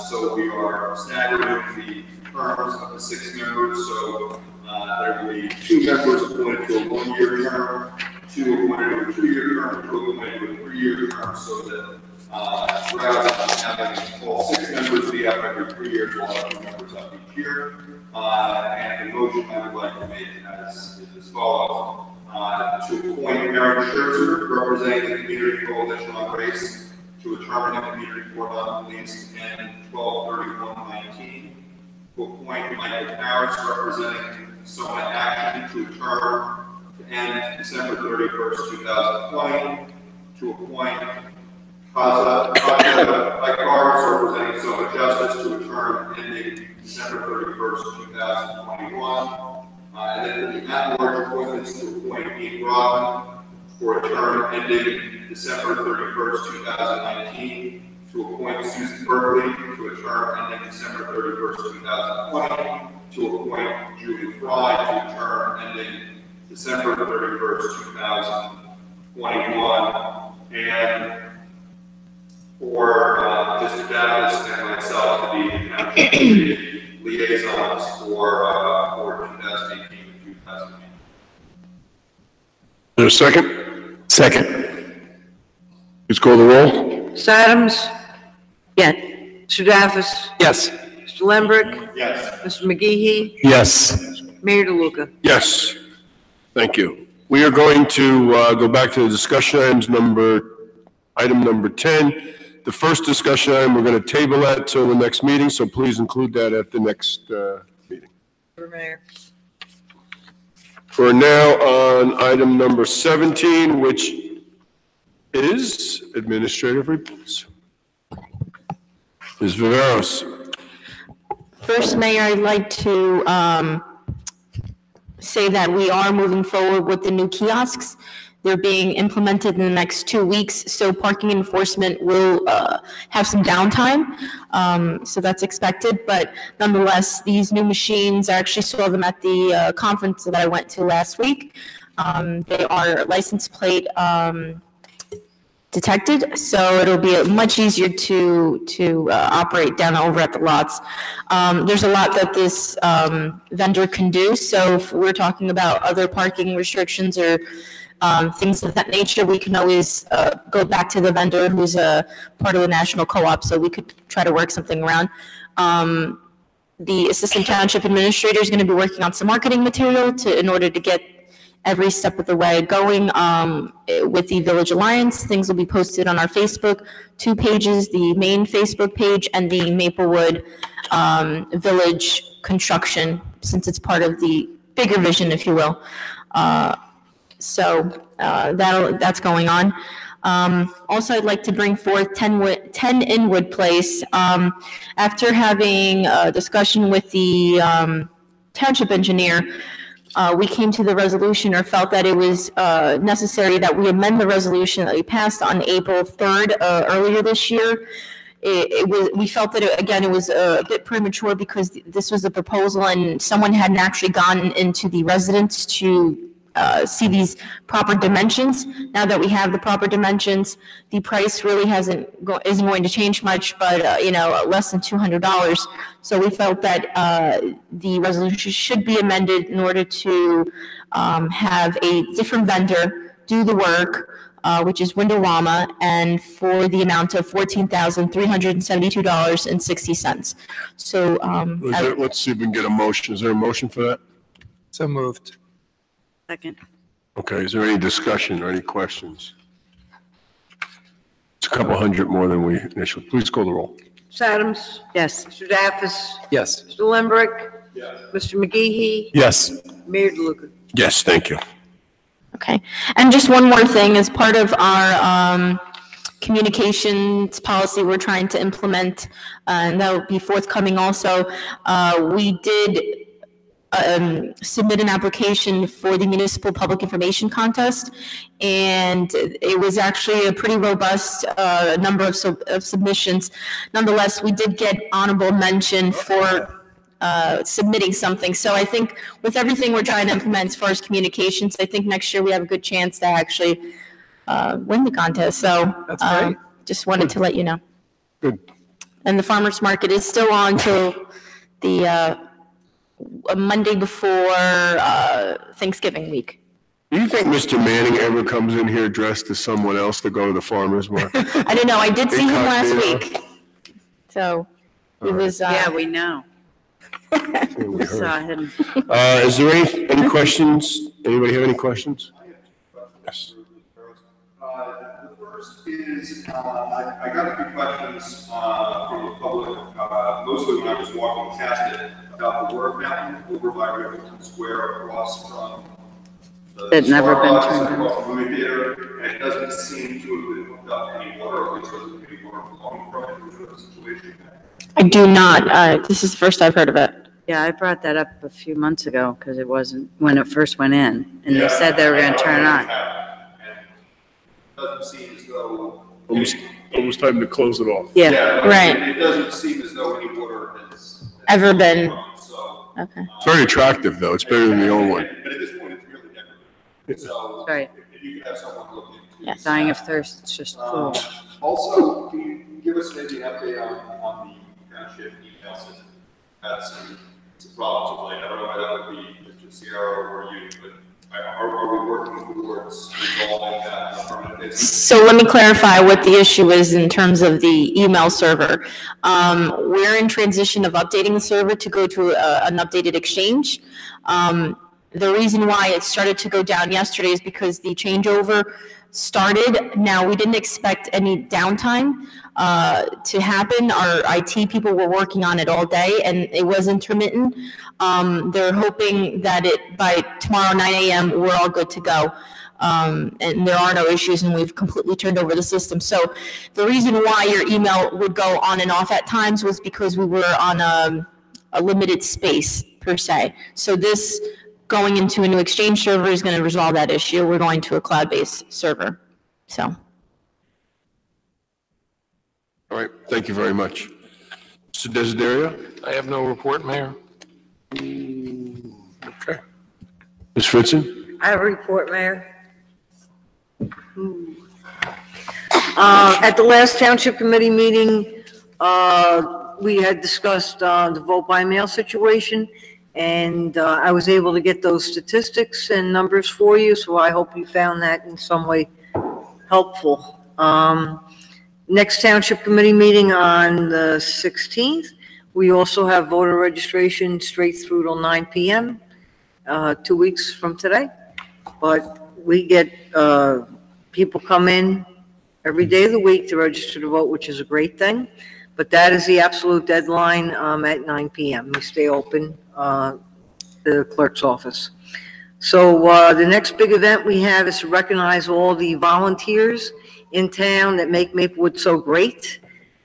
So we are staggering the terms of the 6 members. So there will be 2 members appointed to a 1-year term, 2 appointed to a 2-year term, 2 appointed to a 3-year term, so that rather than having all 6 members be up every 3 years, we'll have 2 members up each year. And the motion I would like to make is as follows. To appoint Aaron Scherzer, representing the Community Coalition on Race, to a term in the Community Board on Police and 12/31/19. To appoint Michael Harris, representing Soma Action, to a term to end December 31st, 2020. To appoint Kaza Ikars, representing Soma Justice, to a term ending December 31st, 2021. And then the at-large appointments to appoint Ian Rodman for a term ending December 31st, 2019. To appoint Susan Berkeley to a term ending December 31st, 2020. To appoint Julie Fry to a term ending December 31st, 2021. And for Mr. Davis and myself to be the Township Committee liaisons for 2018 and 2019. Is there a second? Second. Please call the roll. Ms. Adams? Yes. Mr. Daffis? Yes. Mr. Lembrick? Yes. Mr. McGee? Yes. Mayor DeLuca? Yes. Thank you. We are going to go back to the discussion items item number 10. The first discussion item, we're going to table that till the next meeting, so please include that at the next meeting. Mayor. For now, on item number 17, which is administrative reports. Ms. Viveros. First, Mayor, I'd like to say that we are moving forward with the new kiosks. They're being implemented in the next 2 weeks, so parking enforcement will have some downtime. So that's expected, but nonetheless, these new machines, I actually saw them at the conference that I went to last week. They are license plate detected, so it'll be much easier to operate down over at the lots. There's a lot that this vendor can do, so if we're talking about other parking restrictions or things of that nature, we can always go back to the vendor who's a part of the national co-op, so we could try to work something around. The assistant township administrator is going to be working on some marketing material in order to get every step of the way going with the Village Alliance. Things will be posted on our Facebook, 2 pages, the main Facebook page and the Maplewood Village construction, since it's part of the bigger vision, if you will. So that's going on. Also, I'd like to bring forth 10 Inwood Place. After having a discussion with the township engineer, we came to the resolution, or felt that it was necessary that we amend the resolution that we passed on April 3rd earlier this year, we felt that, again, it was a bit premature because this was a proposal and someone hadn't actually gone into the residence to see these proper dimensions. Now that we have the proper dimensions, the price really isn't going to change much, but, less than $200. So we felt that the resolution should be amended in order to have a different vendor do the work, which is Windorama, and for the amount of $14,372.60. So, Let's see if we can get a motion. Is there a motion for that? So moved. Second. Okay, is there any discussion or any questions? It's a couple hundred more than we initially. Please call the roll. Ms. Adams? Yes. Mr. Daffis? Yes. Mr. Lembrick? Yes. Mr. McGehee? Yes. Mayor DeLuca? Yes, thank you. okay. And just one more thing, as part of our communications policy we're trying to implement, and that will be forthcoming also, we did submit an application for the Municipal Public Information Contest, and it was actually a pretty robust number of submissions. Nonetheless, we did get honorable mention for submitting something. So I think with everything we're trying to implement as far as communications, I think next year we have a good chance to actually win the contest. So That's great. just wanted to let you know. Good. And the farmer's market is still on till the Monday before Thanksgiving week. Do you think Mr. Manning ever comes in here dressed as someone else to go to the farmer's market? I don't know, I did see him last Incognito. week. So he was, Yeah, we know. Yeah, we We heard. saw him. Is there any questions? Anybody have any questions? Yes. The first is, I got a few questions from the public, mostly when I was walking past it, about the water fountain over by Riverton Square across from the That never been Starbucks, turned on. across the movie theater, and it doesn't seem to have been hooked up to any water, or at least doesn't any water flowing from it, which was a situation. I do not, this is the first I've heard of it. Yeah, I brought that up a few months ago because it wasn't, when it first went in, and they said they were going to turn it on. Doesn't seem as though. Almost time to close it off. Yeah, Right. It doesn't seem as though any water has. Ever been, So. okay. It's very attractive, though. It's better than the old one. But at this point, it's really decorative. So. Right. If you could have someone look into. Yes. Dying of thirst, it's just cool. Also, can you give us maybe an update on the township email system? That's some problems of late. I don't know whether that would be Mr. Sierra or you, but are we working towards resolving that on a permanent basis? So let me clarify what the issue is in terms of the email server. We're in transition of updating the server to go to an updated Exchange. The reason why it started to go down yesterday is because the changeover started. Now, we didn't expect any downtime to happen. Our IT people were working on it all day, and it was intermittent. They're hoping that by tomorrow 9 a.m., we're all good to go. And there are no issues, and we've completely turned over the system. So the reason why your email would go on and off at times was because we were on a limited space, per se. So this going into a new Exchange server is going to resolve that issue. We're going to a cloud-based server, so. All right, thank you very much. Mr. Desiderio? I have no report, Mayor. Okay. Ms. Fritzen? I have a report, Mayor. At the last Township Committee meeting, we had discussed the vote by mail situation, and I was able to get those statistics and numbers for you, so I hope you found that in some way helpful. Next Township Committee meeting on the 16th. We also have voter registration straight through till 9 p.m., 2 weeks from today. But we get people come in every day of the week to register to vote, which is a great thing. But that is the absolute deadline at 9 p.m. We stay open, the clerk's office. So the next big event we have is to recognize all the volunteers in town that make Maplewood so great.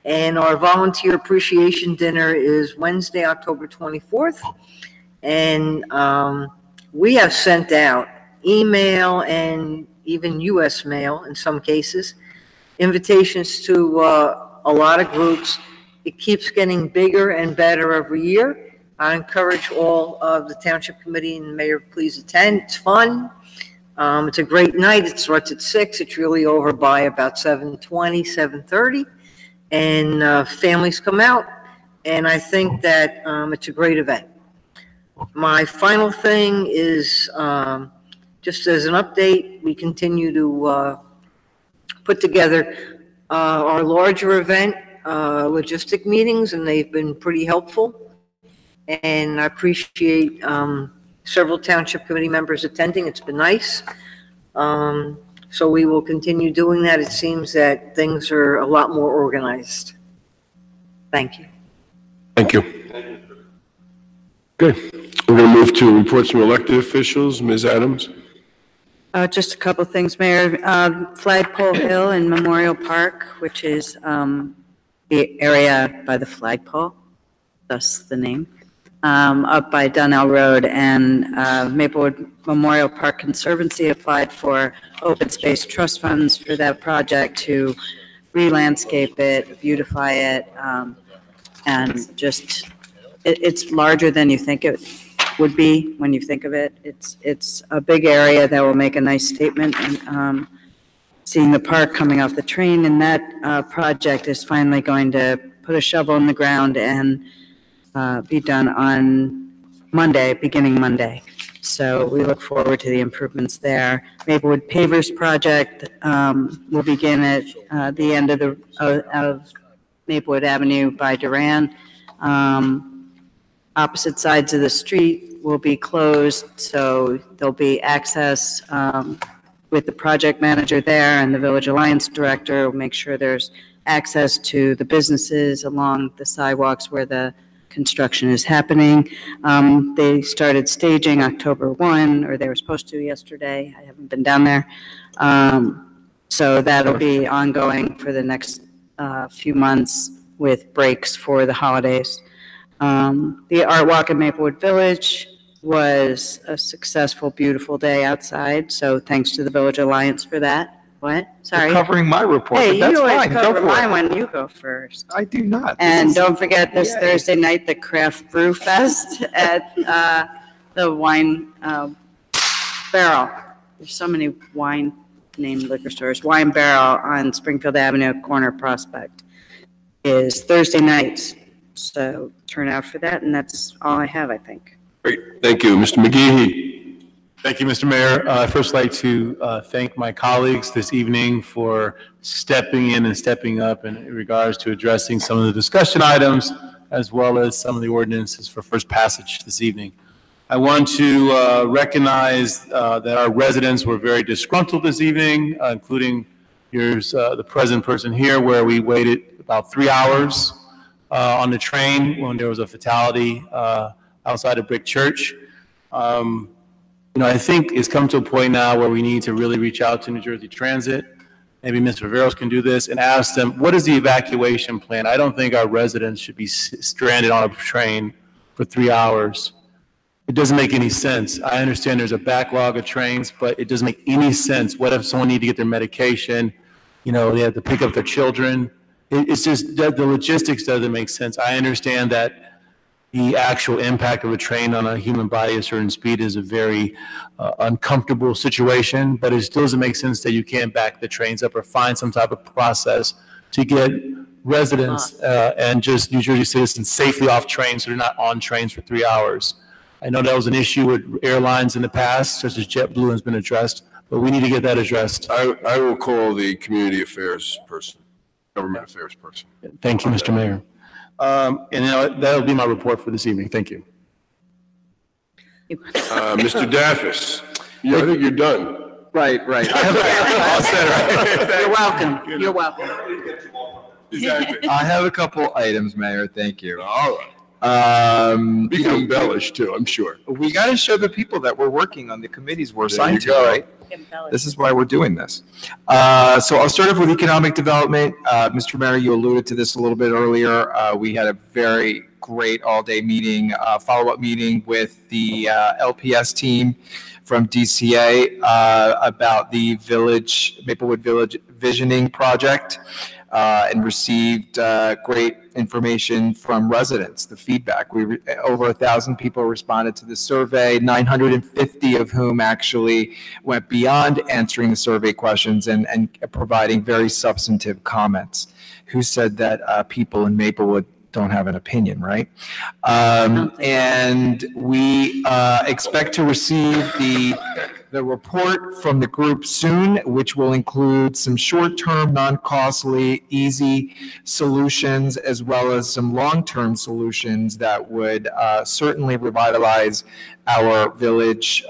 And our volunteer appreciation dinner is Wednesday, October 24th. And we have sent out email and even U.S. mail in some cases, invitations to a lot of groups. It keeps getting bigger and better every year. I encourage all of the Township Committee and the Mayor, please attend. It's fun. It's a great night. It starts at 6. It's really over by about 7:20, 7:30. And families come out. And I think that it's a great event. My final thing is just as an update, we continue to put together our larger event logistic meetings, and they've been pretty helpful. And I appreciate several Township Committee members attending. It's been nice. So we will continue doing that. It seems that things are a lot more organized. Thank you. Thank you. Good. We're going to move to reports from elected officials. Ms. Adams. Just a couple things, Mayor. Flagpole Hill in Memorial Park, which is the area by the flagpole, thus the name, up by Donnell Road, and Maplewood Memorial Park Conservancy applied for open space trust funds for that project to re-landscape it, beautify it, and just, it's larger than you think it would be when you think of it. It's a big area that will make a nice statement, and seeing the park coming off the train, and that project is finally going to put a shovel in the ground and be done on Monday, beginning Monday. So we look forward to the improvements there. Maplewood Pavers project will begin at the end of Maplewood Avenue by Duran. Opposite sides of the street will be closed, so there'll be access with the project manager there, and the Village Alliance Director will make sure there's access to the businesses along the sidewalks where the construction is happening. They started staging October 1, or they were supposed to yesterday. I haven't been down there. So that'll be ongoing for the next few months with breaks for the holidays. The Art Walk in Maplewood Village was a successful, beautiful day outside, so thanks to the Village Alliance for that. What? Sorry. You're covering my report, Hey, but that's you always fine. Go cover for my it. one. You go first. I do not. And don't forget this Thursday night, the Craft Brew Fest at the Wine Barrel. There's so many wine-named liquor stores. Wine Barrel on Springfield Avenue, corner Prospect, is Thursday nights. So turn out for that, and that's all I have, I think. Great. Thank you. Mr. McGehee. Thank you, Mr. Mayor. I'd first like to thank my colleagues this evening for stepping in and stepping up in regards to addressing some of the discussion items, as well as some of the ordinances for first passage this evening. I want to recognize that our residents were very disgruntled this evening, including here's the present person here, where we waited about 3 hours on the train when there was a fatality outside of Brick Church. You know, I think it's come to a point now where we need to really reach out to New Jersey Transit. Maybe Mr. Riveros can do this and ask them, what is the evacuation plan? I don't think our residents should be stranded on a train for 3 hours. It doesn't make any sense. I understand there's a backlog of trains, but it doesn't make any sense. What if someone needs to get their medication? You know, they have to pick up their children. It's just that the logistics doesn't make sense. I understand that the actual impact of a train on a human body at a certain speed is a very uncomfortable situation, but it still doesn't make sense that you can't back the trains up or find some type of process to get residents and just New Jersey citizens safely off trains so they're not on trains for 3 hours. I know that was an issue with airlines in the past, such as JetBlue has been addressed, but we need to get that addressed. I will call the community affairs person, government affairs person. Thank you, Mr. Mayor. And that'll be my report for this evening. Thank you. Mr. Daffis, yeah, I think you're done. Right. All set, right? You're welcome. You're welcome. I have a couple items, Mayor. Thank you. All right. You can embellish too, I'm sure. We got to show the people that we're working on the committees we're There assigned you to, go. right? This is why we're doing this. So I'll start off with economic development. Mr. Mayor, you alluded to this a little bit earlier. We had a very great all-day meeting, follow-up meeting with the LPS team from DCA about the Maplewood Village Visioning Project. and received great information from residents, the feedback. Over 1,000 people responded to the survey, 950 of whom actually went beyond answering the survey questions and providing very substantive comments. Who said that people in Maplewood don't have an opinion, right? And we expect to receive the report from the group soon, which will include some short-term, non-costly, easy solutions, as well as some long-term solutions that would certainly revitalize our village,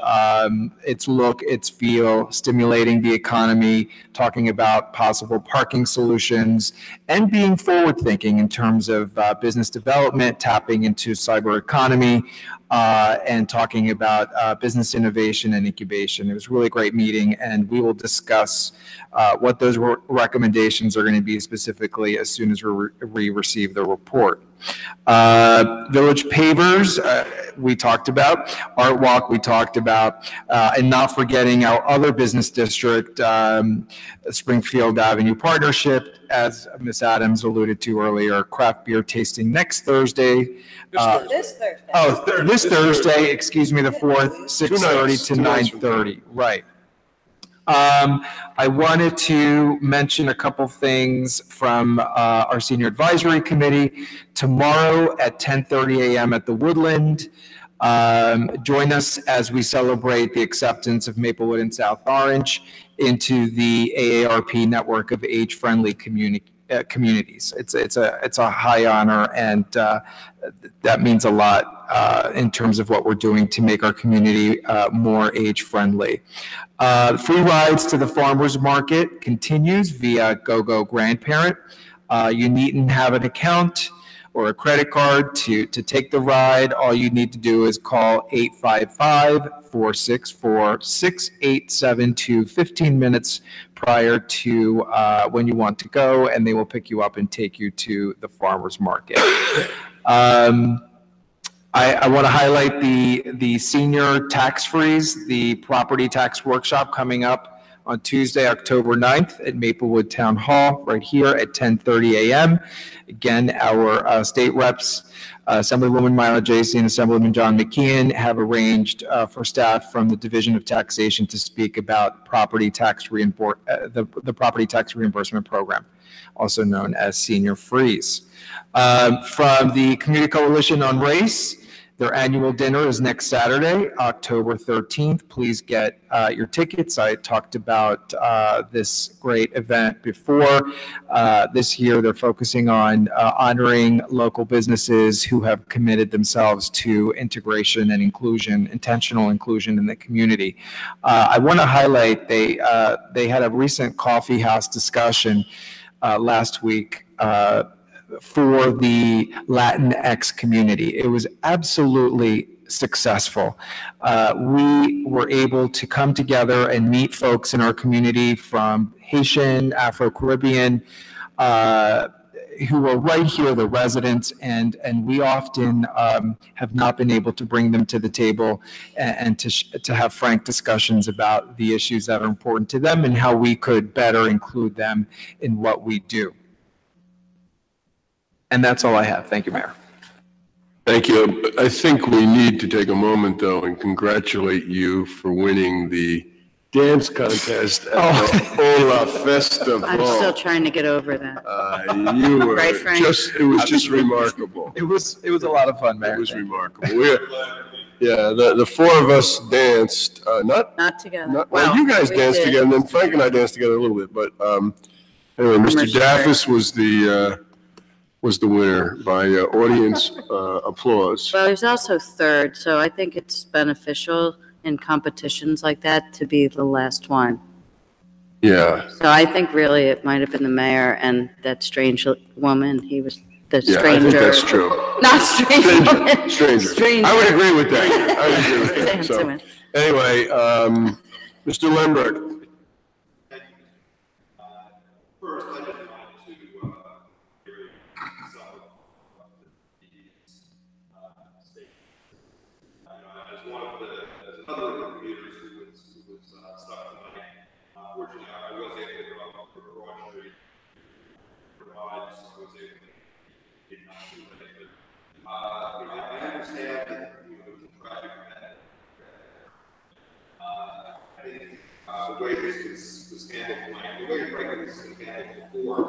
its look, its feel, stimulating the economy, talking about possible parking solutions, and being forward-thinking in terms of business development, tapping into cyber economy, and talking about business innovation and incubation. It was a really great meeting, and we will discuss what those recommendations are going to be specifically as soon as we receive the report. Village pavers, we talked about. Art Walk, we talked about. And not forgetting our other business district, Springfield Avenue Partnership, as Ms. Adams alluded to earlier, craft beer tasting next Thursday. This Thursday. This Thursday, excuse me, the 4th, 6:30 to 9:30, right. I wanted to mention a couple things from our Senior Advisory Committee. Tomorrow at 10:30 a.m. at the Woodland. Join us as we celebrate the acceptance of Maplewood and South Orange into the AARP network of age-friendly communities. It's a high honor, and that means a lot in terms of what we're doing to make our community more age-friendly. Free rides to the farmers market continues via GoGo Grandparent. You needn't have an account or a credit card to take the ride. All you need to do is call 855-464-6872 15 minutes prior to when you want to go, and they will pick you up and take you to the farmers market. I want to highlight the senior tax freeze, the property tax workshop coming up on Tuesday, October 9th at Maplewood Town Hall, right here at 10:30 a.m. Again, our state reps, Assemblywoman Myla Jacey and Assemblyman John McKeon, have arranged for staff from the Division of Taxation to speak about property tax the property tax reimbursement program, also known as Senior Freeze. From the Community Coalition on Race, their annual dinner is next Saturday, October 13th. Please get your tickets. I talked about this great event before. This year, they're focusing on honoring local businesses who have committed themselves to integration and inclusion, intentional inclusion in the community. I want to highlight they had a recent coffee house discussion last week for the Latinx community. It was absolutely successful. We were able to come together and meet folks in our community from Haitian, Afro-Caribbean, who are right here, the residents, and we often have not been able to bring them to the table and to have frank discussions about the issues that are important to them and how we could better include them in what we do. And that's all I have. Thank you, Mayor. Thank you. I think we need to take a moment, though, and congratulate you for winning the dance contest at the Ola Festival. I'm still trying to get over that. You were Right, Frank? it was just remarkable. It was a lot of fun, Mayor. It was remarkable. Yeah, the four of us danced, Not together. well, you guys we danced did. together, and then Frank and I danced together a little bit, but anyway, Mr. Daffis was the winner by audience applause. Well, he's also third, so I think it's beneficial in competitions like that to be the last one. Yeah. So I think really it might have been the mayor and that strange woman. He was the Yeah, stranger. I think that's true. Not strange woman. Stranger. I would agree with that. I would agree with that. So, anyway, Mr. Lembrecht. First, I just wanted to hear some of the state. As another of the commuters who was stuck tonight, unfortunately, I was able to go up to Broad Street. was able to get not too late. But, I understand that, there was a tragic event. I think, the way this was handled tonight, the way frankly this was handled before,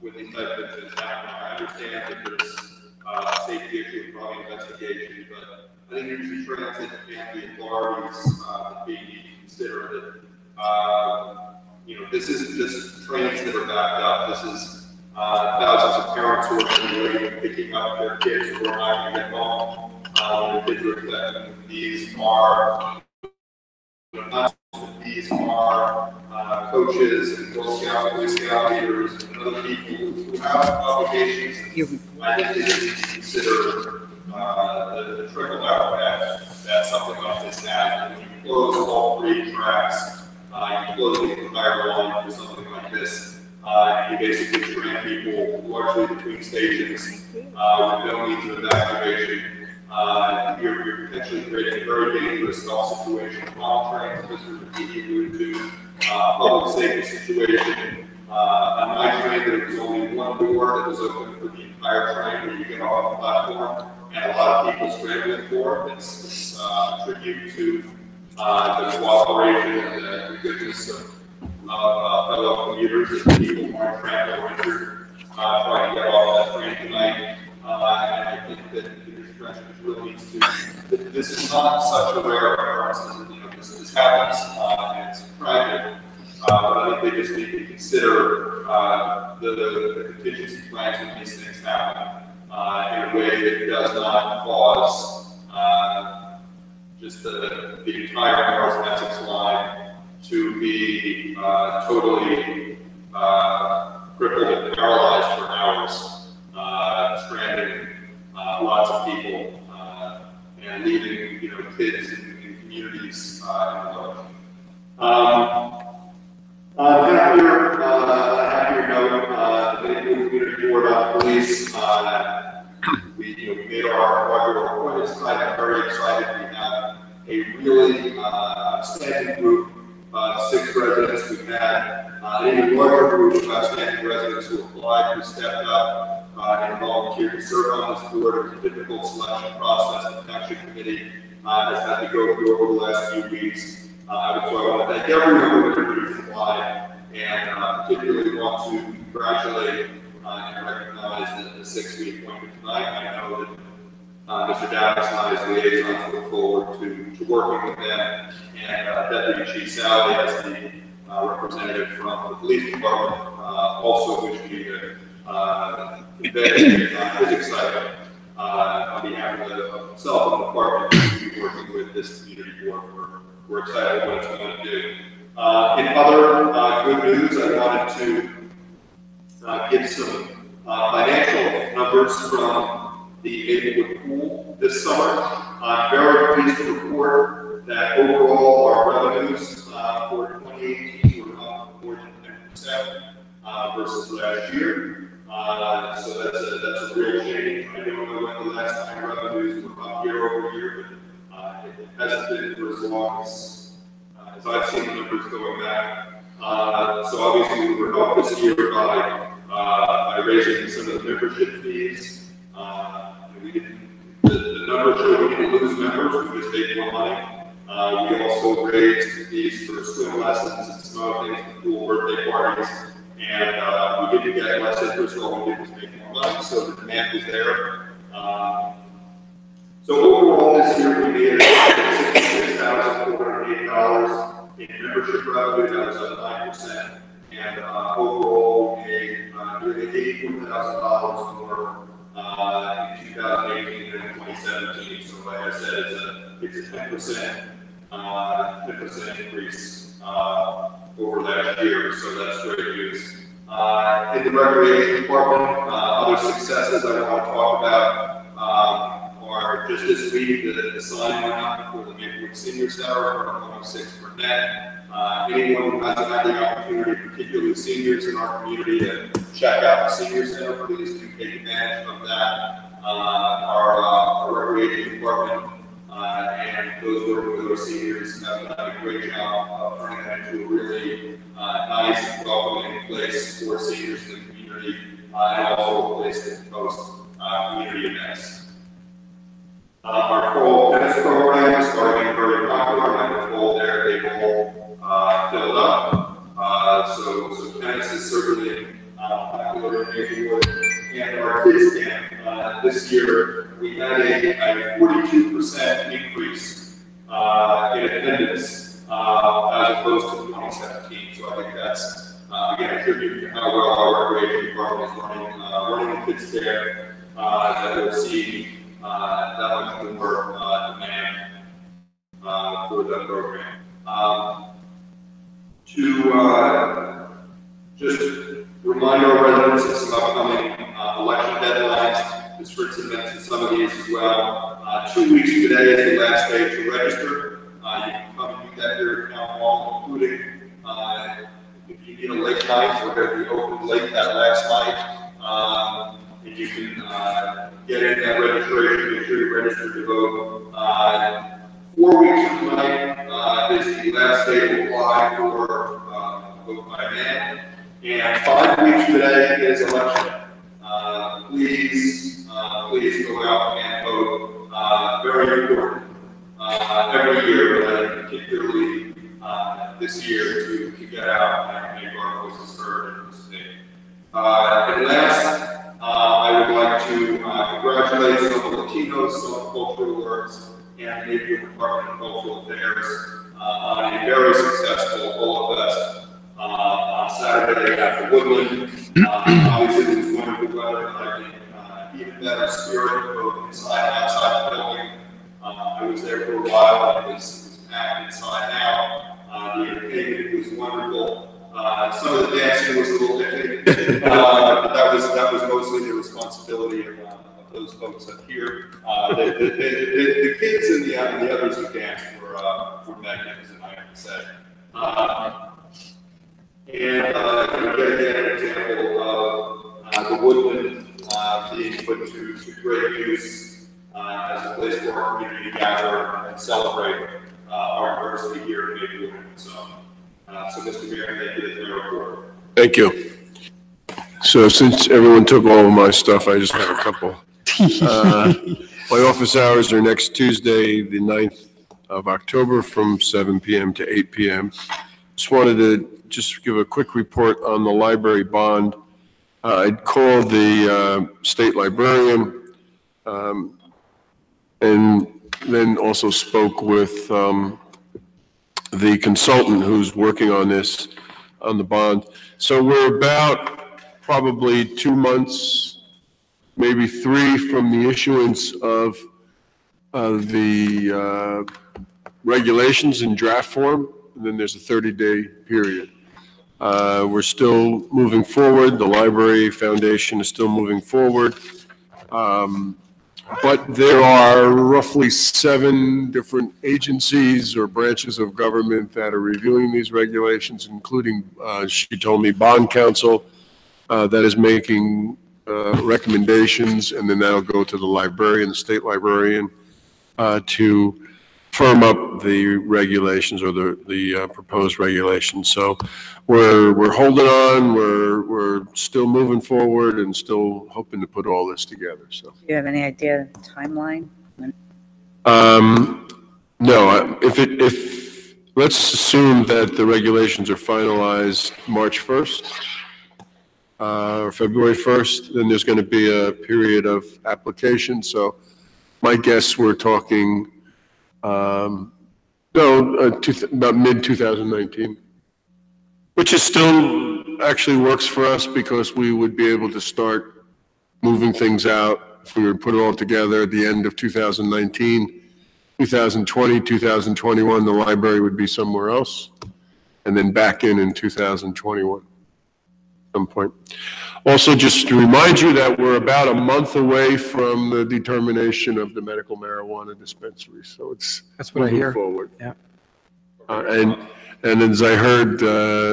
with these type of incidents happening, I understand that there's a safety issue and probably investigation, but I think usually transit and the authorities that we need to consider that, this isn't just trains that are backed up. This is thousands of parents who are waiting, picking up their kids who are not going to get home. Their kids are expecting. These are coaches and Girl Scout, Boy Scout leaders, and other people who have obligations. I think they need to consider the trickle-down effect that something like this has. When you close all 3 tracks, you close the entire line for something like this, and you basically train people largely between stations with no means of evacuation. You're potentially creating a very dangerous golf situation. Long trains, Mr. McGee alluded to, public safety situation. On my train, there was only one door that was open for the entire train where you get off the platform, and a lot of people scrambling for it. It's a tribute to the cooperation and the goodness of fellow commuters and people who are trying to enter, trying to get off that train tonight. And I think that really needs to. This is not such a rare occurrence. This happens, and it's tragic. But I think they just need to consider the contingency plans when these things happen in a way that does not cause just the entire North Essex line to be totally crippled and paralyzed for hours, stranding lots of people, and leaving, kids in communities in the lurch. On a happier note, the Maplewood Community Board of Police, we made our inaugural appointments tonight. I'm very excited. We have a really outstanding group, 6 residents. We've had an even larger group of outstanding residents who applied, who stepped up, and volunteered to serve on this board. It was a difficult selection process. The Township Committee has had to go through over the last few weeks. So I want to thank everyone who applied, and particularly want to congratulate and recognize the 6 we appointed tonight. I know that Mr. Downs and I, as liaisons, look forward to working with them, and Deputy Chief Sally, as the representative from the police department, also wish me to convey his excitement on behalf of himself and the department to be working with this community board. We're excited about what it's going to do. In other good news, I wanted to give some financial numbers from the Maplewood pool this summer. I'm very pleased to report that overall our revenues for 2018 were up more than 10% versus last year. So that's a real change. I don't know when the last time revenues were up year over year, but it hasn't been for as long as I've seen the numbers going back. So obviously we were helped this year by raising some of the membership fees. The numbers show we didn't lose members, we just paid more money. We also raised fees for swim lessons and some other things, the pool, birthday parties, and we didn't get less interest, all we did was make more money, so the demand was there. So overall this year we made $66,408 in membership revenue, that was up 9%, and overall we made nearly $84,000 more in 2018 than in 2017. So like I said, it's a 10% increase over last year, so that's great news. In the recreation department, other successes I want to talk about are just this week, the sign went up for the Maplewood Senior Center for 106 Burnett. Anyone who hasn't had the opportunity, particularly seniors in our community, to check out the Senior Center, please do take advantage of that. Our recreation department and those working with our seniors have done a great job of turning that into a really nice and welcoming place for seniors in the community. community, and also a place to host community events. Our fall tennis program is starting very popular, and I'm told they've all filled up. So tennis is certainly popular in Maplewood. And our kids camp, this year, we had a 42% increase in attendance as opposed to 2017. So I think that's, again, a tribute to how well our recreation department is running the kids there, that we're seeing that much more demand for that program. To just remind our residents of some upcoming election deadlines, districts events and some of these as well. 2 weeks today is the last day to register. You can come and do that here at Town Hall, including if you need a late night, we're going to be open late that last night. And you can get in that registration, make sure you're registered to vote. 4 weeks from tonight is the last day to apply for vote by mail. And 5 weeks today is election day. Please go out and vote. Very important every year, but particularly this year to get out and make our voices heard in the state. And last, I would like to congratulate some of the Latinos, some of the cultural works, and the Maplewood Department of Cultural Affairs on a very successful Fall Fest on Saturday at the Woodland. Obviously, it was wonderful weather, but I think even better spirit, both inside and outside the building. I was there for a while, and it was packed inside now. The entertainment was wonderful. Some of the dancing was a little iffy, but that was mostly the responsibility of those folks up here. The kids and the others who danced were magnificent, I have to say. And again, an example of the Woodland being put to great use as a place for our community to gather and celebrate our diversity here in Maplewood. So Mr. Mayor, thank you for your report. Thank you. So since everyone took all of my stuff, I just have a couple. My office hours are next Tuesday, the 9th of October from 7 p.m. to 8 p.m. Just wanted to give a quick report on the library bond. I called the state librarian and then also spoke with the consultant who's working on this, on the bond. So we're about probably 2 months, maybe 3 from the issuance of the regulations in draft form, and then there's a 30-day period. We're still moving forward. The Library Foundation is still moving forward. But there are roughly 7 different agencies or branches of government that are reviewing these regulations, including, she told me, Bond Council, that is making recommendations, and then that'll go to the librarian, the state librarian, to firm up the regulations or the proposed regulations. So we're holding on. We're still moving forward and still hoping to put all this together. So. Do you have any idea of the timeline? No. If let's assume that the regulations are finalized March 1st or February 1st, then there's going to be a period of application. So my guess, we're talking. About mid-2019, which is still actually works for us because we would be able to start moving things out if we were to put it all together at the end of 2019. 2020, 2021, the library would be somewhere else, and then back in 2021 at some point. Also, just to remind you that we're about a month away from the determination of the medical marijuana dispensary, so that's what I hear. Forward. Yeah. And as I heard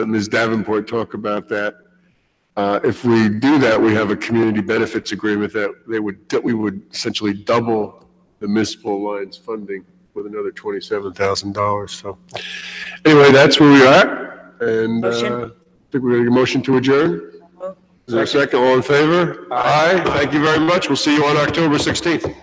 Ms. Davenport talk about that, if we do that, we have a community benefits agreement that we would essentially double the municipal alliance funding with another $27,000. So anyway, that's where we are, and I think we're going to get a motion to adjourn. Is there a second? All in favor? Aye. Thank you very much. We'll see you on October 16th.